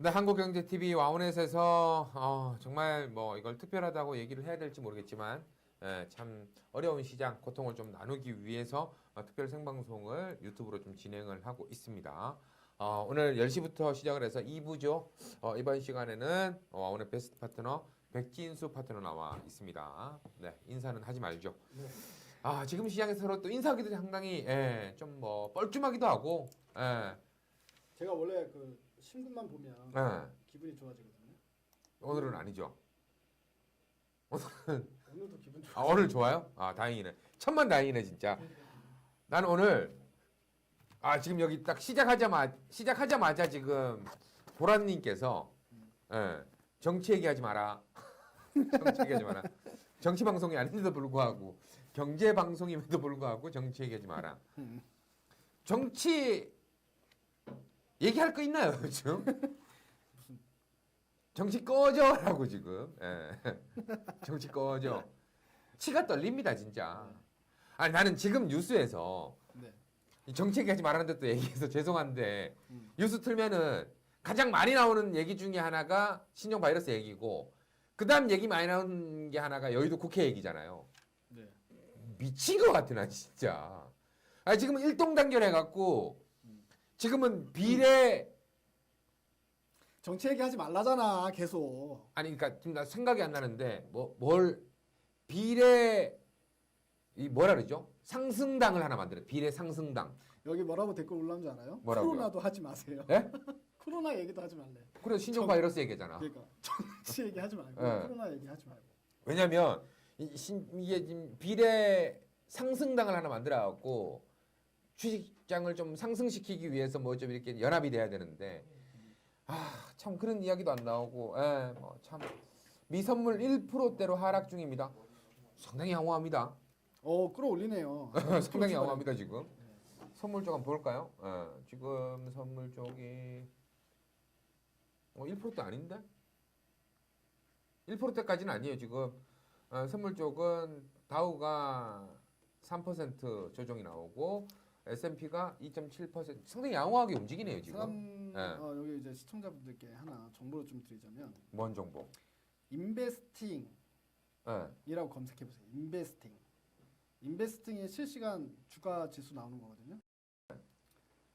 네, 한국경제TV 와우넷에서 정말 뭐 이걸 특별하다고 얘기를 해야 될지 모르겠지만 참 어려운 시장 고통을 좀 나누기 위해서 특별 생방송을 유튜브로 좀 진행을 하고 있습니다. 오늘 10시부터 시작을 해서 2부죠. 이번 시간에는 와우넷 베스트 파트너 백진수 파트너 나와 있습니다. 네, 인사는 하지 말죠. 네. 지금 시장에서 서로 또 인사하기도 상당히 좀 뭐 뻘쭘하기도 하고 제가 원래 그 신문만 보면 기분이 좋아지거든요. 오늘은 아니죠. 오늘도 기분 좋아. 오늘 좋아요? 다행이네. 천만 다행이네 진짜. 난 오늘 지금 여기 딱 시작하자마자 지금 보라님께서 정치 얘기하지 마라. 정치 얘기하지 마라. 정치 방송이 아닌데도 불구하고 경제 방송임에도 불구하고 정치 얘기하지 마라. 정치 얘기할 거 있나요 요즘? 정치 꺼져라고 지금. 정치 꺼져. 치가 떨립니다 진짜. 아니 나는 지금 뉴스에서 네. 정치 얘기하지 말라는 듯도 얘기해서 죄송한데 뉴스 틀면은 가장 많이 나오는 얘기 중에 하나가 신종 바이러스 얘기고 그 다음 얘기 많이 나오는 게 하나가 여의도 국회 얘기잖아요. 네. 미친 것 같아 나 진짜. 지금은 일동단결 해갖고 지금은 비례 정치 얘기하지 말라잖아 계속. 그러니까 지금 나 생각이 안 나는데 뭘 비례 뭐라 그러죠? 상승당을 하나 만들어. 비례 상승당. 여기 뭐라고 댓글 올라온 줄 알아요? 뭐라고요? 코로나도 하지 마세요. 예? 코로나 얘기도 하지 말래. 그래 신종 바이러스 얘기잖아. 그러니까 정치 얘기하지 말고 네. 코로나 얘기하지 말고. 왜냐면 이게 지금 비례 상승당을 하나 만들어 갖고 주식장을 좀 상승시키기 위해서 뭐 좀 이렇게 연합이 돼야 되는데 참 그런 이야기도 안 나오고 참 미선물 1%대로 하락 중입니다. 상당히 양호합니다. 끌어올리네요. 상당히 양호합니다 지금. 선물 쪽 한번 볼까요? 지금 선물 쪽이 1%대 아닌데? 1%대까지는 아니에요 지금. 선물 쪽은 다우가 3% 조정이 나오고 S&P가 2.7% 상당히 양호하게 움직이네요 지금. 여기 이제 시청자분들께 하나 정보를 좀 드리자면 뭔 정보? 인베스팅이라고 검색해 보세요. 인베스팅이 실시간 주가 지수 나오는 거거든요.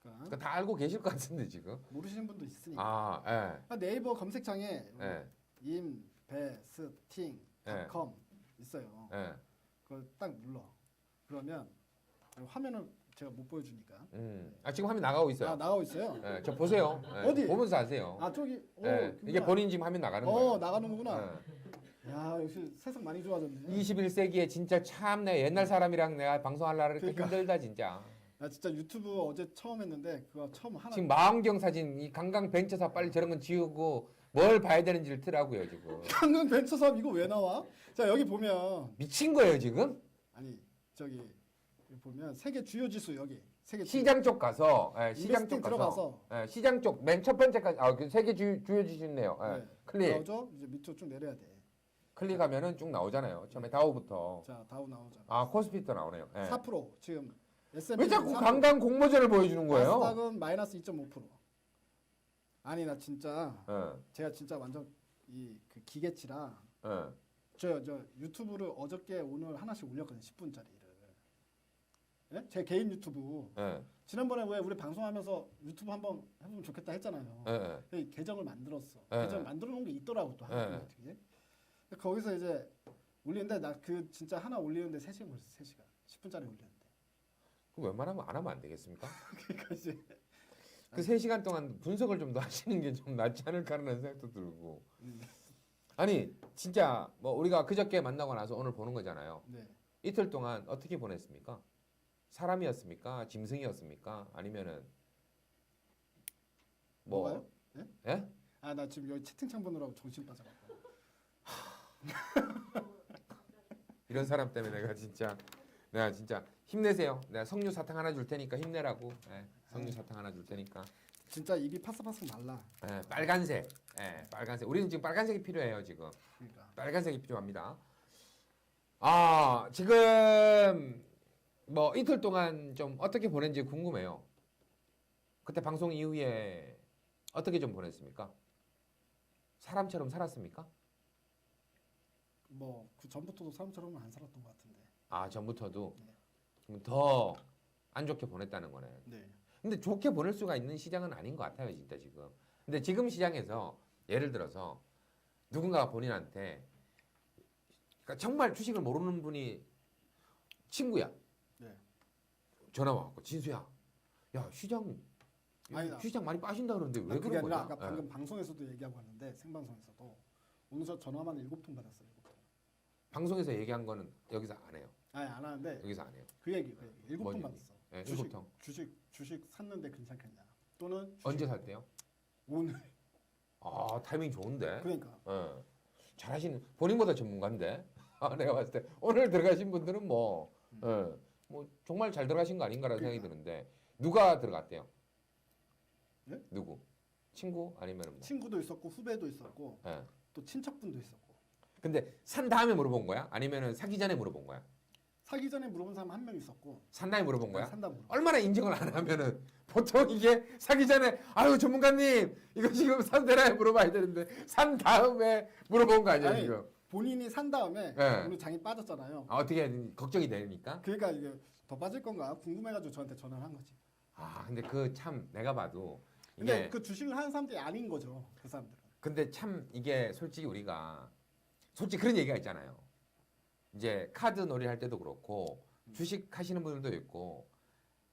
그러니까 다 알고 계실 것 같은데 지금. 모르시는 분도 있으니까. 네이버 검색창에 인베스팅.com 있어요. 그걸 딱 눌러. 그러면 화면을 제가 못 보여주니까. 지금 화면 나가고 있어요. 나가고 있어요. 저 보세요. 어디? 보면서 아세요. 저기. 이게 본인 지금 화면 나가는 거예요. 나가는 거구나. 야, 역시 세상 많이 좋아졌네. 21세기에 진짜 참 내 옛날 사람이랑 내가 방송하려고 그러니까 힘들다 진짜. 나 진짜 유튜브 어제 처음 했는데 그거 처음 하나. 지금 망원경 사진 이 강강 벤처사 빨리 저런 건 지우고 뭘 봐야 되는지를 틀라고요 지금. 강강 벤처 사업 이거 왜 나와? 자 여기 보면 미친 거예요 지금? 아니 저기 보면 세계 주요 지수 여기 세계 시장 쪽 가서 시장 쪽 들어가서 시장 쪽 맨 첫 번째까지 그 세계 주요 지수 있네요. 클릭. 나오죠? 이제 밑으로 쭉 내려야 돼. 클릭하면은 쭉 나오잖아요. 처음에 다우부터. 자 다우 나오잖아. 코스피도 나오네요. 4% 지금 S&P 왜 자꾸 강강 공모전을 보여주는 거예요? 나스닥은 마이너스 2.5%. 아니 나 진짜 제가 진짜 완전 그 기계치라. 저 유튜브를 어저께 오늘 하나씩 올렸거든요. 10분짜리를. 예? 제 개인 유튜브. 지난번에 왜 우리 방송하면서 유튜브 한번 해보면 좋겠다 했잖아요. 계정을 만들었어. 계정 만들어 놓은 게 있더라고 또 하나 어떻게. 거기서 이제 올리는데 나 그 진짜 하나 올리는데 3시간 걸렸어. 3시간. 10분짜리 올리는데. 그럼 웬만하면 안 하면 안 되겠습니까? 그러니까 이제 그 3시간 동안 분석을 좀 더 하시는 게 좀 낫지 않을까 하는 생각도 들고. 아니 진짜 뭐 우리가 그저께 만나고 나서 오늘 보는 거잖아요. 네. 이틀 동안 어떻게 보냈습니까? 사람이었습니까? 짐승이었습니까? 아니면은 뭐가요? 네? 예? 나 지금 여기 채팅창 보느라고 정신 빠져갖고. 이런 사람 때문에 내가 진짜 힘내세요. 내가 석류 사탕 하나 줄 테니까 힘내라고. 석류 사탕 하나 줄 테니까. 진짜 입이 파삭파삭 말라. 빨간색. 빨간색. 우리는 지금 빨간색이 필요해요 지금. 그러니까. 빨간색이 필요합니다. 지금 뭐 이틀 동안 좀 어떻게 보냈는지 궁금해요. 그때 방송 이후에 어떻게 좀 보냈습니까? 사람처럼 살았습니까? 뭐 그 전부터도 사람처럼은 안 살았던 것 같은데. 아, 전부터도 네. 그럼 더 안 좋게 보냈다는 거네. 네. 근데 좋게 보낼 수가 있는 시장은 아닌 것 같아요, 진짜 지금. 근데 지금 시장에서 예를 들어서 누군가가 본인한테 그러니까 정말 주식을 모르는 분이 친구야. 네. 전화 와갖고 진수야, 야 아니다. 시장 많이 빠진다 그러는데 왜 그게 그런 아니라 거냐? 아까 방금 방송에서도 얘기하고 왔는데 생방송에서도 오늘 저 전화만 7통 받았어요. 7통. 방송에서 얘기한 거는 여기서 안 해요. 아니 안 하는데 여기서 안 해요. 그 얘기 7통 뭔 얘기? 받았어. 네, 주식, 7통. 주식 샀는데 괜찮겠냐? 또는 주식 언제 살 때요? 오늘. 아, 타이밍 좋은데. 그러니까 예. 잘하시는 본인보다 전문가인데. 아, 내가 봤을 때 오늘 들어가신 분들은 뭐, 예, 뭐 정말 잘 들어가신 거 아닌가라는 생각이 드는데 누가 들어갔대요? 네? 누구? 친구 아니면 뭐? 친구도 있었고 후배도 있었고 예. 또 친척분도 있었고. 근데 산 다음에 물어본 거야? 아니면은 사기 전에 물어본 거야? 사기 전에 물어본 사람 한 명 있었고. 산 다음에 물어본 거야? 산다 물어. 얼마나 인정을 안 하면은 보통 이게 사기 전에 아유 전문가님 이거 지금 산 되나요 물어봐야 되는데 산 다음에 물어본 거 아니야 아니, 지금? 본인이 산 다음에 네. 오늘 장이 빠졌잖아요. 아, 어떻게 걱정이 되니까? 그러니까 이게 더 빠질 건가 궁금해가지고 저한테 전화를 한 거지. 아, 근데 그 참 내가 봐도 근데 이게 그 주식을 하는 사람들이 아닌 거죠. 그 사람들은. 근데 참 이게 솔직히 우리가 솔직히 그런 얘기가 있잖아요. 이제 카드 놀이 할 때도 그렇고 주식 하시는 분들도 있고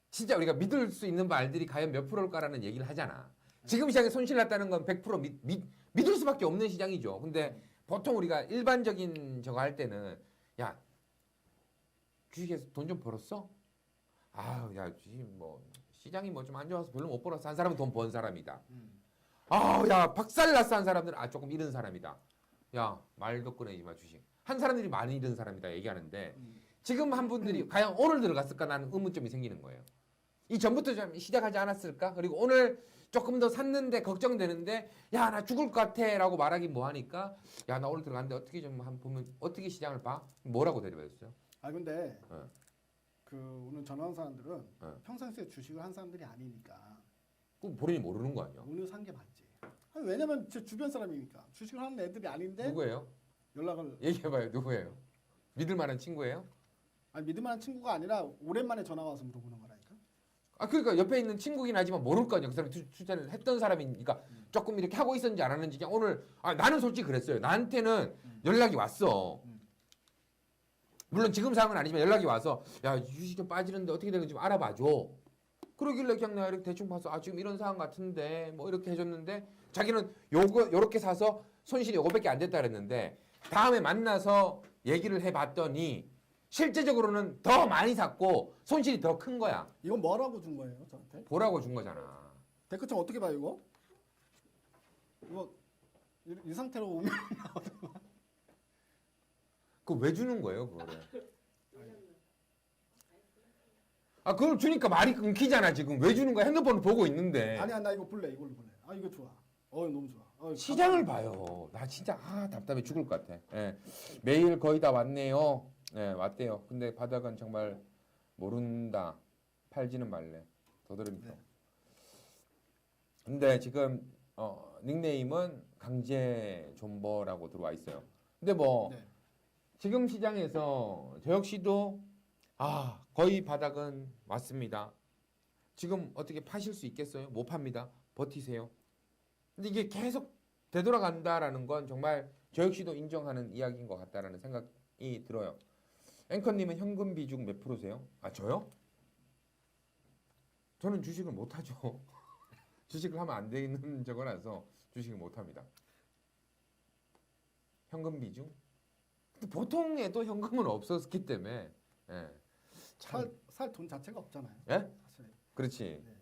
진짜 우리가 믿을 수 있는 말들이 과연 몇 프로일까라는 얘기를 하잖아. 지금 시장에 손실 났다는 건 100% 믿을 수밖에 없는 시장이죠. 근데 보통 우리가 일반적인 저거 할 때는 야 주식에서 돈 좀 벌었어? 아유 야 주식 뭐 시장이 뭐 좀 안 좋아서 별로 못 벌었어. 한 사람은 돈 번 사람이다. 아우 야 박살났어 한 사람들은 아 조금 잃은 사람이다. 야 말도 꺼내지 마 주식. 한 사람들이 많이 잃은 사람이다 얘기하는데 지금 한 분들이 과연 오늘 들어갔을까 나는 의문점이 생기는 거예요. 이 전부터 좀 시작하지 않았을까? 그리고 오늘 조금 더 샀는데 걱정되는데 야 나 죽을 것 같아라고 말하기 뭐하니까 야 나 오늘 들어갔는데 어떻게 좀 한 보면 어떻게 시장을 봐? 뭐라고 대답했어요? 아 근데 어. 그 오늘 전화 온 사람들은 어. 평상시에 주식을 한 사람들이 아니니까 그럼 본인이 모르는 거 아니야? 오늘 산 게 맞지. 아니, 왜냐면 제 주변 사람이니까 주식을 하는 애들이 아닌데 누구예요? 연락을 얘기해봐요. 누구예요? 믿을 만한 친구예요? 아니 믿을 만한 친구가 아니라 오랜만에 전화가 와서 물어보는 거라니까. 아 그러니까 옆에 있는 친구긴 하지만 모를 거 아니야. 그 사람이 투자를 했던 사람이니까 조금 이렇게 하고 있었는지 안 하는지 그냥 오늘 아 나는 솔직히 그랬어요. 나한테는 연락이 왔어. 물론 지금 상황은 아니지만 연락이 와서 야 주식 좀 빠지는데 어떻게 되는지 좀 알아봐줘. 그러길래 그냥 내가 이렇게 대충 봐서 아 지금 이런 상황 같은데 뭐 이렇게 해줬는데 자기는 요렇게 사서 손실이 요거밖에 안 됐다 그랬는데 다음에 만나서 얘기를 해봤더니 실제적으로는 더 많이 샀고 손실이 더 큰 거야. 이건 뭐라고 준 거예요 저한테? 보라고 준 거잖아. 댓글창 어떻게 봐요 이거? 이거 이 상태로 오면 그거 왜 주는 거예요, 그거를? 아, 그걸 주니까 말이 끊기잖아, 지금. 왜 주는 거야? 핸드폰을 보고 있는데. 아니야 나 이거 볼래 이걸로 볼래. 아 이거 좋아. 너무 좋아. 시장을 봐요. 나 진짜, 답답해 죽을 것 같아. 예. 매일 거의 다 왔네요. 예, 왔대요. 근데 바닥은 정말 모른다. 팔지는 말래. 더더듬죠. 네. 근데 지금, 닉네임은 강제 존버라고 들어와 있어요. 근데 뭐, 네. 지금 시장에서 저 역시도 거의 바닥은 왔습니다. 지금 어떻게 파실 수 있겠어요? 못 팝니다. 버티세요. 근데 이게 계속 되돌아간다라는 건 정말 저 역시도 인정하는 이야기인 것 같다라는 생각이 들어요. 앵커님은 현금 비중 몇 프로세요? 아 저요? 저는 주식을 못 하죠. 주식을 하면 안 되는 저거라서 주식을 못 합니다. 현금 비중? 보통에도 현금은 없었기 때문에 살 돈 자체가 없잖아요. 예? 사실. 그렇지. 네.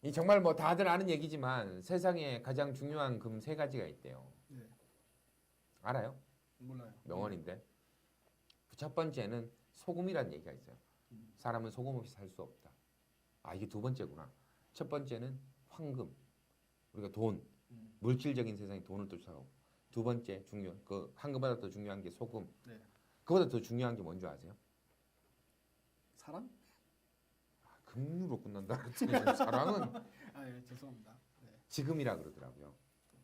이 정말 뭐 다들 아는 얘기지만 세상에 가장 중요한 금 세 가지가 있대요. 네. 알아요? 몰라요. 명언인데 첫 번째는 소금이라는 얘기가 있어요. 사람은 소금 없이 살 수 없다. 이게 두 번째구나. 첫 번째는 황금. 우리가 돈, 물질적인 세상에 돈을 쫓아가고. 두 번째 중요한 그 황금보다 더 중요한 게 소금. 네. 그보다 더 중요한 게 뭔지 아세요? 사랑? 금으로 끝난다 그랬더니 사랑은 예, 죄송합니다. 네. 지금이라 그러더라고요.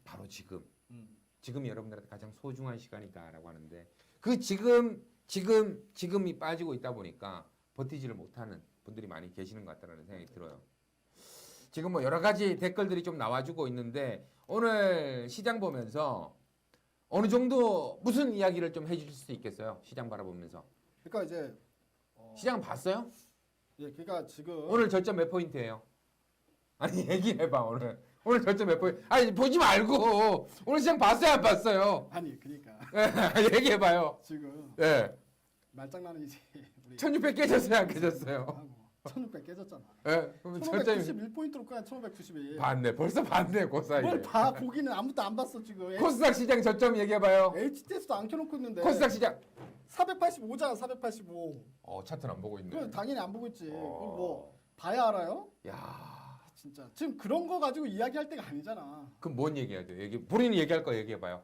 바로 지금. 음. 지금이 여러분들한테 가장 소중한 시간이다라고 하는데 그 지금이 빠지고 있다 보니까 버티지를 못하는 분들이 많이 계시는 것 같다는 생각이 들어요. 지금 뭐 여러 가지 댓글들이 좀 나와주고 있는데 오늘 시장 보면서 어느 정도 무슨 이야기를 좀 해주실 수 있겠어요? 시장 바라보면서. 그러니까 이제 시장 봤어요? 예, 그러니까 지금 오늘 저점 몇 포인트예요? 아니 얘기해봐 오늘. 오늘 저점 몇 포인트? 아니 보지 말고 오늘 시장 봤어요 안 봤어요? 아니 그러니까 얘기해봐요. 지금 예. 말장난이지 우리 1600 깨졌어요 안 깨졌어요? 1600 깨졌잖아. 예. 그럼 저점이 1591포인트로 그냥 1591. 봤네. 벌써 봤네 그 사이에. 뭘 봐? 보기는 아무도 안 봤어 지금. 코스닥 시장 저점 얘기해봐요. HTS도 안 켜놓고 있는데. 코스닥 시장. 485잖아 485. 차트는 안 보고 있네. 그럼 당연히 안 보고 있지. 그럼 뭐 봐야 알아요? 야. 진짜 지금 그런 거 가지고 이야기할 때가 아니잖아. 그럼 뭔 얘기해야 돼? 본인이 얘기할 거 얘기해봐요.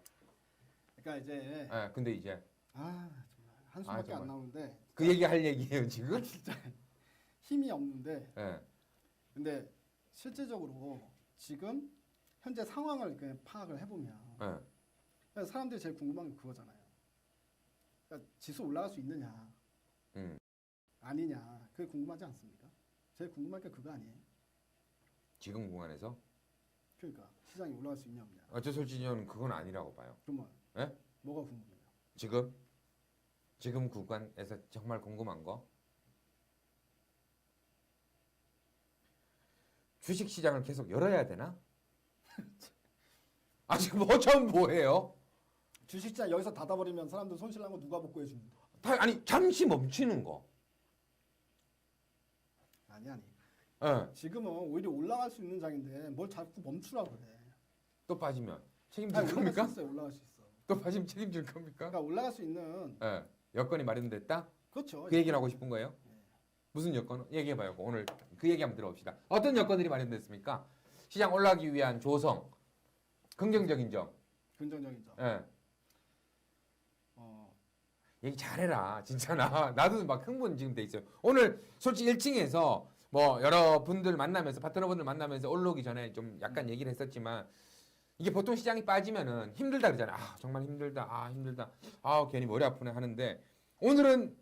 그러니까 이제 예. 근데 이제 정말 한숨밖에 정말. 안 나오는데 그 얘기할 얘기예요 지금? 진짜 힘이 없는데. 예. 근데 실제적으로 지금 현재 상황을 그냥 파악을 해보면 예. 그러니까 사람들이 제일 궁금한 게 그거잖아요. 그러니까 지수 올라갈 수 있느냐 아니냐 그게 궁금하지 않습니까? 제일 궁금한 게 그거 아니에요? 지금 구간에서? 그러니까 시장이 올라갈 수 있냐 없냐. 저 솔직히 저는 그건 아니라고 봐요. 그러면 예? 뭐가 궁금해요? 지금 구간에서 정말 궁금한 거? 주식 시장을 계속 열어야 되나? 아 지금 처음 뭐예요? 주식시장 여기서 닫아버리면 사람들 손실난 거 누가 복구해줍니까? 아니 잠시 멈추는 거. 아니 예. 지금은 오히려 올라갈 수 있는 장인데 뭘 자꾸 멈추라 그래. 또 빠지면 책임질 아니, 올라갈 겁니까? 수 있어요. 올라갈 수 있어. 또 빠지면 책임질 겁니까? 그러니까 올라갈 수 있는 예. 여건이 마련됐다? 그렇죠. 그 얘기를 하고 싶은 거예요? 무슨 여건? 얘기해봐요. 오늘 그 얘기 한번 들어봅시다. 어떤 여건들이 마련됐습니까? 시장 올라가기 위한 조성, 긍정적인 점. 긍정적인 점. 예. 얘기 잘해라. 진짜 나도 막 흥분 지금 돼 있어요. 오늘 솔직히 1층에서 뭐 여러분들 만나면서 파트너분들 만나면서 올라오기 전에 좀 약간 얘기를 했었지만 이게 보통 시장이 빠지면은 힘들다 그러잖아요. 아 정말 힘들다. 아 힘들다. 아 괜히 머리 아프네 하는데 오늘은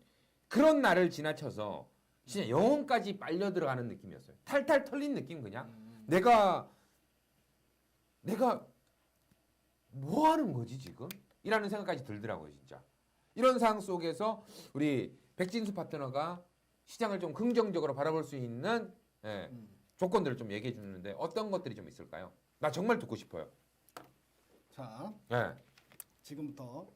그런 날을 지나쳐서 진짜 영혼까지 빨려 들어가는 느낌이었어요. 탈탈 털린 느낌 그냥. 내가 뭐 하는 거지 지금? 이라는 생각까지 들더라고요 진짜. 이런 상황 속에서 우리 백진수 파트너가 시장을 좀 긍정적으로 바라볼 수 있는 조건들을 좀 얘기해 주는데 어떤 것들이 좀 있을까요? 나 정말 듣고 싶어요. 자, 예. 지금부터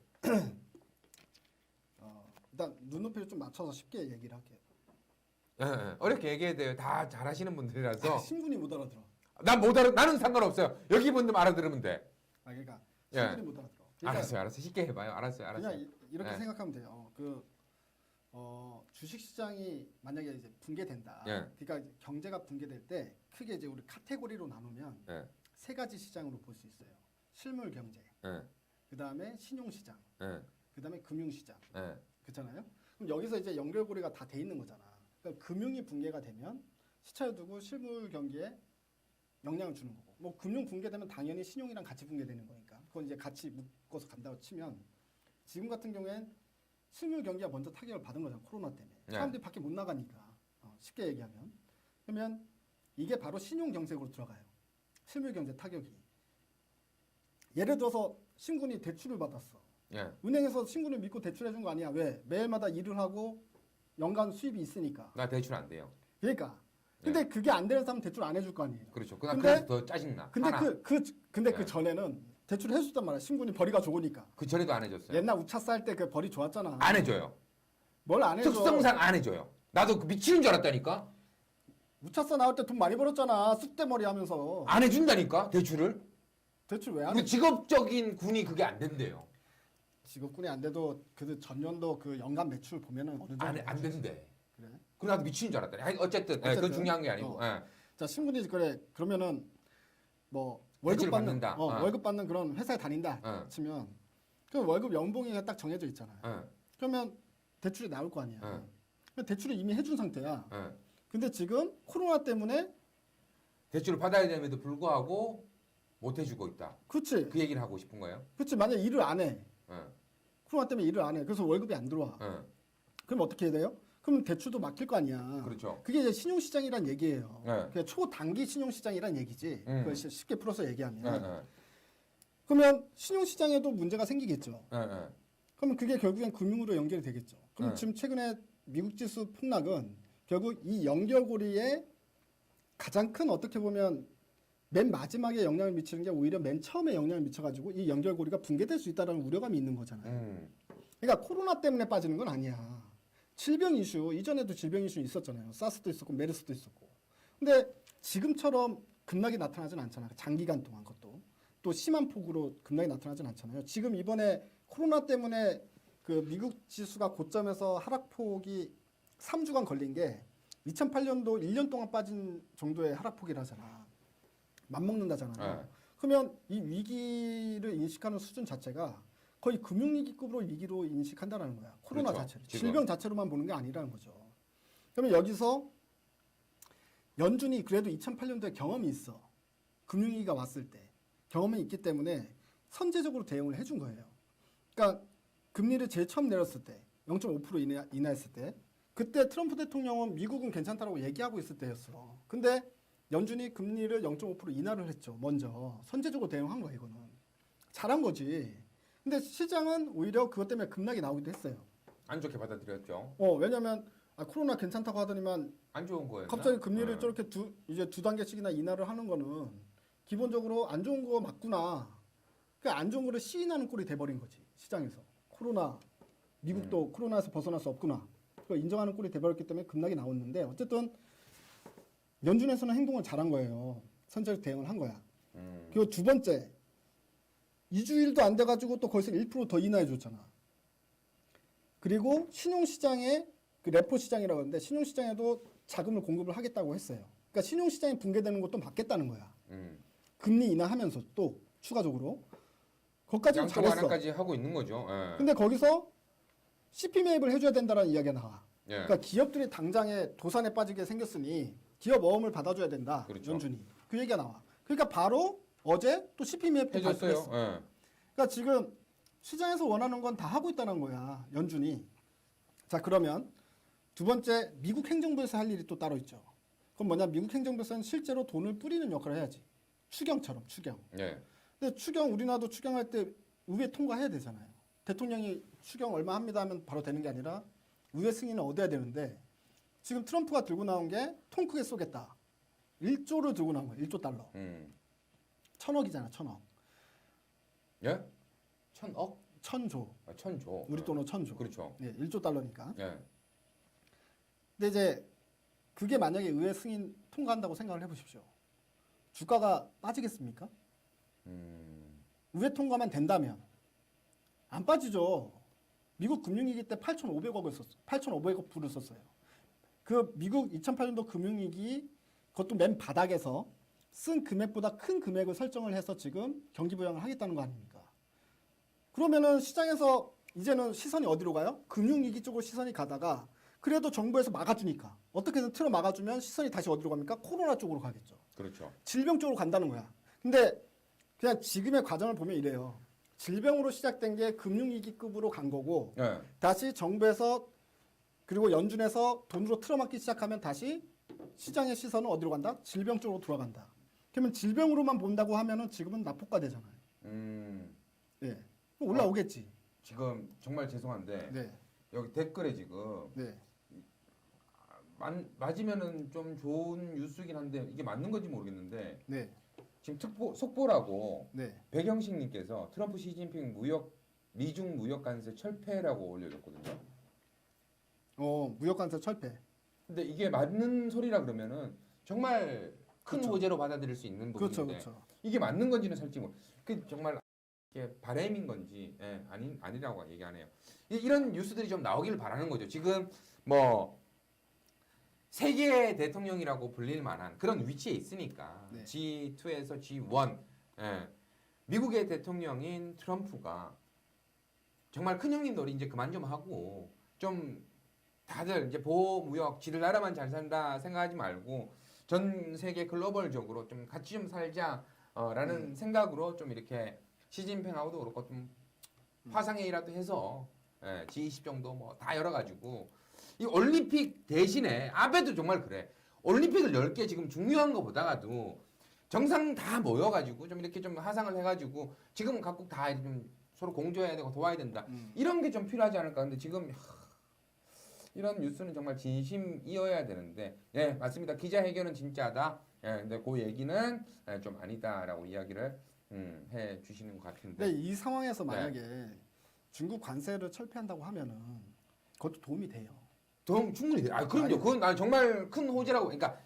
일단 눈높이를 좀 맞춰서 쉽게 얘기를 할게요. 예. 어렵게 얘기해야 돼요. 다 잘하시는 분들이라서. 신분이 못 알아들어. 난 못 알아. 나는 상관없어요. 여기 분들 알아들으면 돼. 그러니까 예. 신분이 못 알아들어. 그러니까 알았어요. 쉽게 해봐요. 알았어요. 그냥 이렇게 예. 생각하면 돼요. 주식 시장이 만약에 이제 붕괴된다. 예. 그러니까 이제 경제가 붕괴될 때 크게 이제 우리 카테고리로 나누면 예. 세 가지 시장으로 볼 수 있어요. 실물 경제, 예. 그다음에 신용 시장, 예. 그다음에 금융 시장. 예. 그렇잖아요. 그럼 여기서 이제 연결고리가 다 돼 있는 거잖아. 그러니까 금융이 붕괴가 되면 시차를 두고 실물 경기에 영향을 주는 거고. 뭐 금융 붕괴되면 당연히 신용이랑 같이 붕괴되는 거니까. 그건 이제 같이 묶어서 간다고 치면 지금 같은 경우엔 실물 경기가 먼저 타격을 받은 거잖아. 코로나 때문에. 네. 사람들이 밖에 못 나가니까. 쉽게 얘기하면. 그러면 이게 바로 신용 경색으로 들어가요. 실물 경제 타격이. 예를 들어서 신군이 대출을 받았어. 예. 은행에서 신군을 믿고 대출해 준 거 아니야. 왜? 매일마다 일을 하고 연간 수입이 있으니까. 나 대출 안 돼요. 그러니까. 근데 그게 안 되는 사람 대출 안 해줄 거 아니에요. 그렇죠. 근데- 그래서 더 짜증나. 근데 화나. 근데 네. 그 전에는 대출을 해줬단 말이야. 신군이 벌이가 좋으니까. 그 전에도 안 해줬어요. 옛날 우차싸 할 때 그 벌이 좋았잖아. 안 해줘요. 뭘 안 해줘? 특성상 안 해줘요. 나도 그 미치는 줄 알았다니까. 우차싸 나올 때 돈 많이 벌었잖아. 쑥대머리 하면서. 안 해준다니까 대출을. 대출 왜 안 우리 해? 직업적인 군이 그게 안 된대요. 직업군이 안 돼도 그 전년도 그 연간 매출 보면은 어느 정도 안 된대. 그래. 그 나도 미치는 줄 알았다니. 아니, 어쨌든 그건 어쨌든. 중요한 게 아니고. 예. 자 신군이 그래 그러면은 뭐 대출 월급 받는 받는다. 월급 받는 그런 회사에 다닌다 치면 그 월급 연봉이 딱 정해져 있잖아요. 예. 그러면 대출이 나올 거 아니야. 네. 근데 대출을 이미 해준 상태야. 예. 근데 지금 코로나 때문에 대출을 받아야 됨에도 불구하고 못 해주고 있다. 그렇지. 그 얘기를 하고 싶은 거예요? 그렇지. 만약 일을 안 해. 예. 코로나 때문에 일을 안 해. 그래서 월급이 안 들어와. 예. 그럼 어떻게 해야 돼요? 그럼 대출도 막힐 거 아니야. 그렇죠. 그게 이제 신용시장이란 얘기예요. 예. 그냥 초단기 신용시장이란 얘기지. 그걸 쉽게 풀어서 얘기하면. 예. 그러면 신용시장에도 문제가 생기겠죠. 예. 예. 그러면 그게 결국엔 금융으로 연결이 되겠죠. 그럼 네. 지금 최근에 미국 지수 폭락은 결국 이 연결고리에 가장 큰 어떻게 보면 맨 마지막에 영향을 미치는 게 오히려 맨 처음에 영향을 미쳐가지고 이 연결고리가 붕괴될 수 있다는 우려감이 있는 거잖아요. 그러니까 코로나 때문에 빠지는 건 아니야. 질병 이슈, 이전에도 질병 이슈 있었잖아요. 사스도 있었고 메르스도 있었고. 근데 지금처럼 급락이 나타나진 않잖아. 장기간 동안 것도. 또 심한 폭으로 급락이 나타나진 않잖아요. 지금 이번에 코로나 때문에 그 미국 지수가 고점에서 하락폭이 3주간 걸린 게 2008년도 1년 동안 빠진 정도의 하락폭이라잖아. 맞먹는다잖아요. 네. 그러면 이 위기를 인식하는 수준 자체가 거의 금융위기급으로 위기로 인식한다는 거야. 코로나 그렇죠. 자체를. 지금. 질병 자체로만 보는 게 아니라는 거죠. 그러면 여기서 연준이 그래도 2008년도에 경험이 있어. 금융위기가 왔을 때. 경험이 있기 때문에 선제적으로 대응을 해준 거예요. 그러니까 금리를 제일 처음 내렸을 때 0.5% 인하했을 때 그때 트럼프 대통령은 미국은 괜찮다라고 얘기하고 있을 때였어. 근데 연준이 금리를 0.5% 인하를 했죠. 먼저 선제적으로 대응한 거야. 이거는 잘한 거지. 근데 시장은 오히려 그것 때문에 급락이 나오기도 했어요. 안 좋게 받아들였죠. 왜냐면 코로나 괜찮다고 하더니만 안 좋은 거예요. 갑자기 금리를 저렇게 이제 두 단계씩이나 인하를 하는 거는 기본적으로 안 좋은 거 맞구나. 그러니까 안 좋은 거를 시인하는 꼴이 돼버린 거지. 시장에서. 코로나, 미국도 코로나에서 벗어날 수 없구나. 그걸 인정하는 꼴이 돼버렸기 때문에 급락이 나왔는데 어쨌든 연준에서는 행동을 잘한 거예요. 선제적 대응을 한 거야. 그리고 두 번째, 2주일도 안 돼가지고 또 거기서 1%더 인하해 줬잖아. 그리고 신용시장에 그 레포 시장이라고 하는데 신용시장에도 자금을 공급을 하겠다고 했어요. 그러니까 신용시장이 붕괴되는 것도 막겠다는 거야. 금리 인하하면서 또 추가적으로 거기까지는 양쪽 잘했어. 하나까지 하고 있는 거죠. 예. 근데 거기서 CP 매입을 해줘야 된다는 이야기가 나와. 예. 그러니까 기업들이 당장에 도산에 빠지게 생겼으니 기업 어음을 받아줘야 된다. 그렇죠. 연준이 그 얘기가 나와. 그러니까 바로 어제 또 CP 매입도 해줬어요. 발표했어. 예. 그러니까 지금 시장에서 원하는 건 다 하고 있다는 거야. 연준이. 자 그러면 두 번째 미국 행정부에서 할 일이 또 따로 있죠. 그럼 뭐냐? 미국 행정부에서는 실제로 돈을 뿌리는 역할을 해야지. 추경처럼 추경. 예. 근데 우리나라도 추경할 때 의회 통과해야 되잖아요. 대통령이 추경 얼마 합니다 하면 바로 되는 게 아니라 의회 승인을 얻어야 되는데 지금 트럼프가 들고 나온 게 통 크게 쏘겠다. 1조를 들고 나온 거예요. 1조 달러. 1,000억이잖아. 1,000억. 예? 1,000억? 1,000조. 1,000조. 우리 돈으로 1,000조. 그렇죠. 예, 1조 달러니까. 예. 근데 이제 그게 만약에 의회 승인 통과한다고 생각을 해보십시오. 주가가 빠지겠습니까? 의회 통과만 된다면 안 빠지죠. 미국 금융위기 때 8,500억 불을 썼어요. 그 미국 2008년도 금융위기 그것도 맨 바닥에서 쓴 금액보다 큰 금액을 설정을 해서 지금 경기 부양을 하겠다는 거 아닙니까? 그러면은 시장에서 이제는 시선이 어디로 가요? 금융위기 쪽으로 시선이 가다가 그래도 정부에서 막아주니까 어떻게든 틀어 막아주면 시선이 다시 어디로 갑니까? 코로나 쪽으로 가겠죠. 그렇죠. 질병 쪽으로 간다는 거야. 근데 그냥 지금의 과정을 보면 이래요. 질병으로 시작된 게 금융위기급으로 간 거고 예. 다시 정부에서 그리고 연준에서 돈으로 틀어막기 시작하면 다시 시장의 시선은 어디로 간다? 질병 쪽으로 돌아간다. 그러면 질병으로만 본다고 하면은 지금은 낙폭과되잖아요. 예, 올라오겠지. 지금 정말 죄송한데 네, 여기 댓글에 지금 네. 맞으면은 좀 좋은 뉴스긴 한데 이게 맞는 건지 모르겠는데 네, 지금 속보라고 네. 백영식님께서 트럼프 시진핑 미중 무역 관세 철폐라고 올려줬거든요. 무역 관세 철폐. 근데 이게 맞는 소리라 그러면은 정말 큰 그렇죠. 호재로 받아들일 수 있는 부분인데 그렇죠. 이게 맞는 건지는 솔직히 그 정말 이게 바램인 건지 아니라고 얘기하네요. 이런 뉴스들이 좀 나오길 바라는 거죠. 지금 뭐 세계 대통령이라고 불릴 만한 그런 위치에 있으니까 네. G2에서 G1 미국의 대통령인 트럼프가 정말 큰형님 놀이 이제 그만 좀 하고 좀 다들 이제 보호무역 지들 나라만 잘 산다 생각하지 말고 전 세계 글로벌적으로 좀 같이 좀 살자 라는 생각으로 좀 이렇게 시진핑하고도 그렇고 좀 화상회의라도 해서 G20 정도 뭐 다 열어가지고 이 올림픽 대신에 아베도 정말 그래. 올림픽을 10개 지금 중요한 거보다가도 정상 다 모여가지고 좀 이렇게 좀 화상을 해가지고 지금 각국 다 좀 서로 공조해야 되고 도와야 된다. 이런 게 좀 필요하지 않을까. 근데 지금 이런 뉴스는 정말 진심이어야 되는데, 예, 맞습니다. 기자회견은 진짜다. 예, 근데 그 얘기는 좀 아니다라고 이야기를 해 주시는 것 같은데. 근데 이 상황에서 네. 만약에 중국 관세를 철폐한다고 하면은 그것도 도움이 돼요. 도움 충분히 돼요. 아, 그럼요. 그건 난 정말 큰 호재라고. 그러니까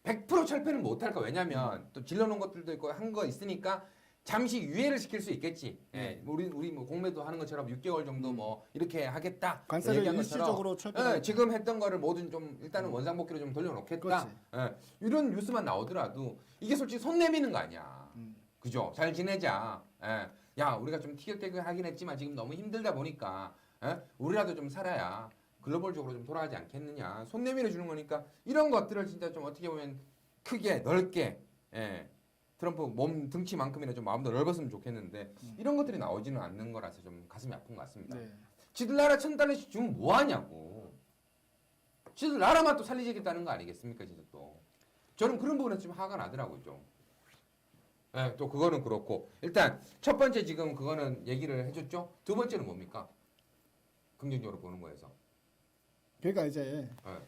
100% 철폐는 못할 거. 왜냐면 또 질러놓은 것들도 있고 한 거 있으니까 잠시 유예를 시킬 수 있겠지. 예, 우리 뭐 공매도 하는 것처럼 6개월 정도 뭐 이렇게 하겠다. 관세를 얘기한 일시적으로 것처럼, 철폐. 예, 지금 했던 거를 뭐든 좀 일단은 원상복귀로 좀 돌려놓겠다. 그렇지. 예, 이런 뉴스만 나오더라도 이게 솔직히 손 내미는 거 아니야. 그죠? 잘 지내자. 예. 야, 우리가 좀 티격태격하긴 했지만 지금 너무 힘들다 보니까 우리라도 좀 살아야 글로벌적으로 좀 돌아가지 않겠느냐. 손 내밀어 주는 거니까 이런 것들을 진짜 좀 어떻게 보면 크게 넓게 트럼프 몸 등치만큼이나 좀 마음도 넓었으면 좋겠는데 이런 것들이 나오지는 않는 거라서 좀 가슴이 아픈 것 같습니다. 네. 지들 나라 1,000달러씩 주면 뭐 하냐고. 지들 나라만 또 살리겠다는 거 아니겠습니까, 진짜 또. 저는 그런 부분에서 좀 화가 나더라고요, 좀. 네, 또 그거는 그렇고 일단 첫 번째 지금 그거는 얘기를 해줬죠. 두 번째는 뭡니까? 긍정적으로 보는 거에서. 그러니까 이제 네.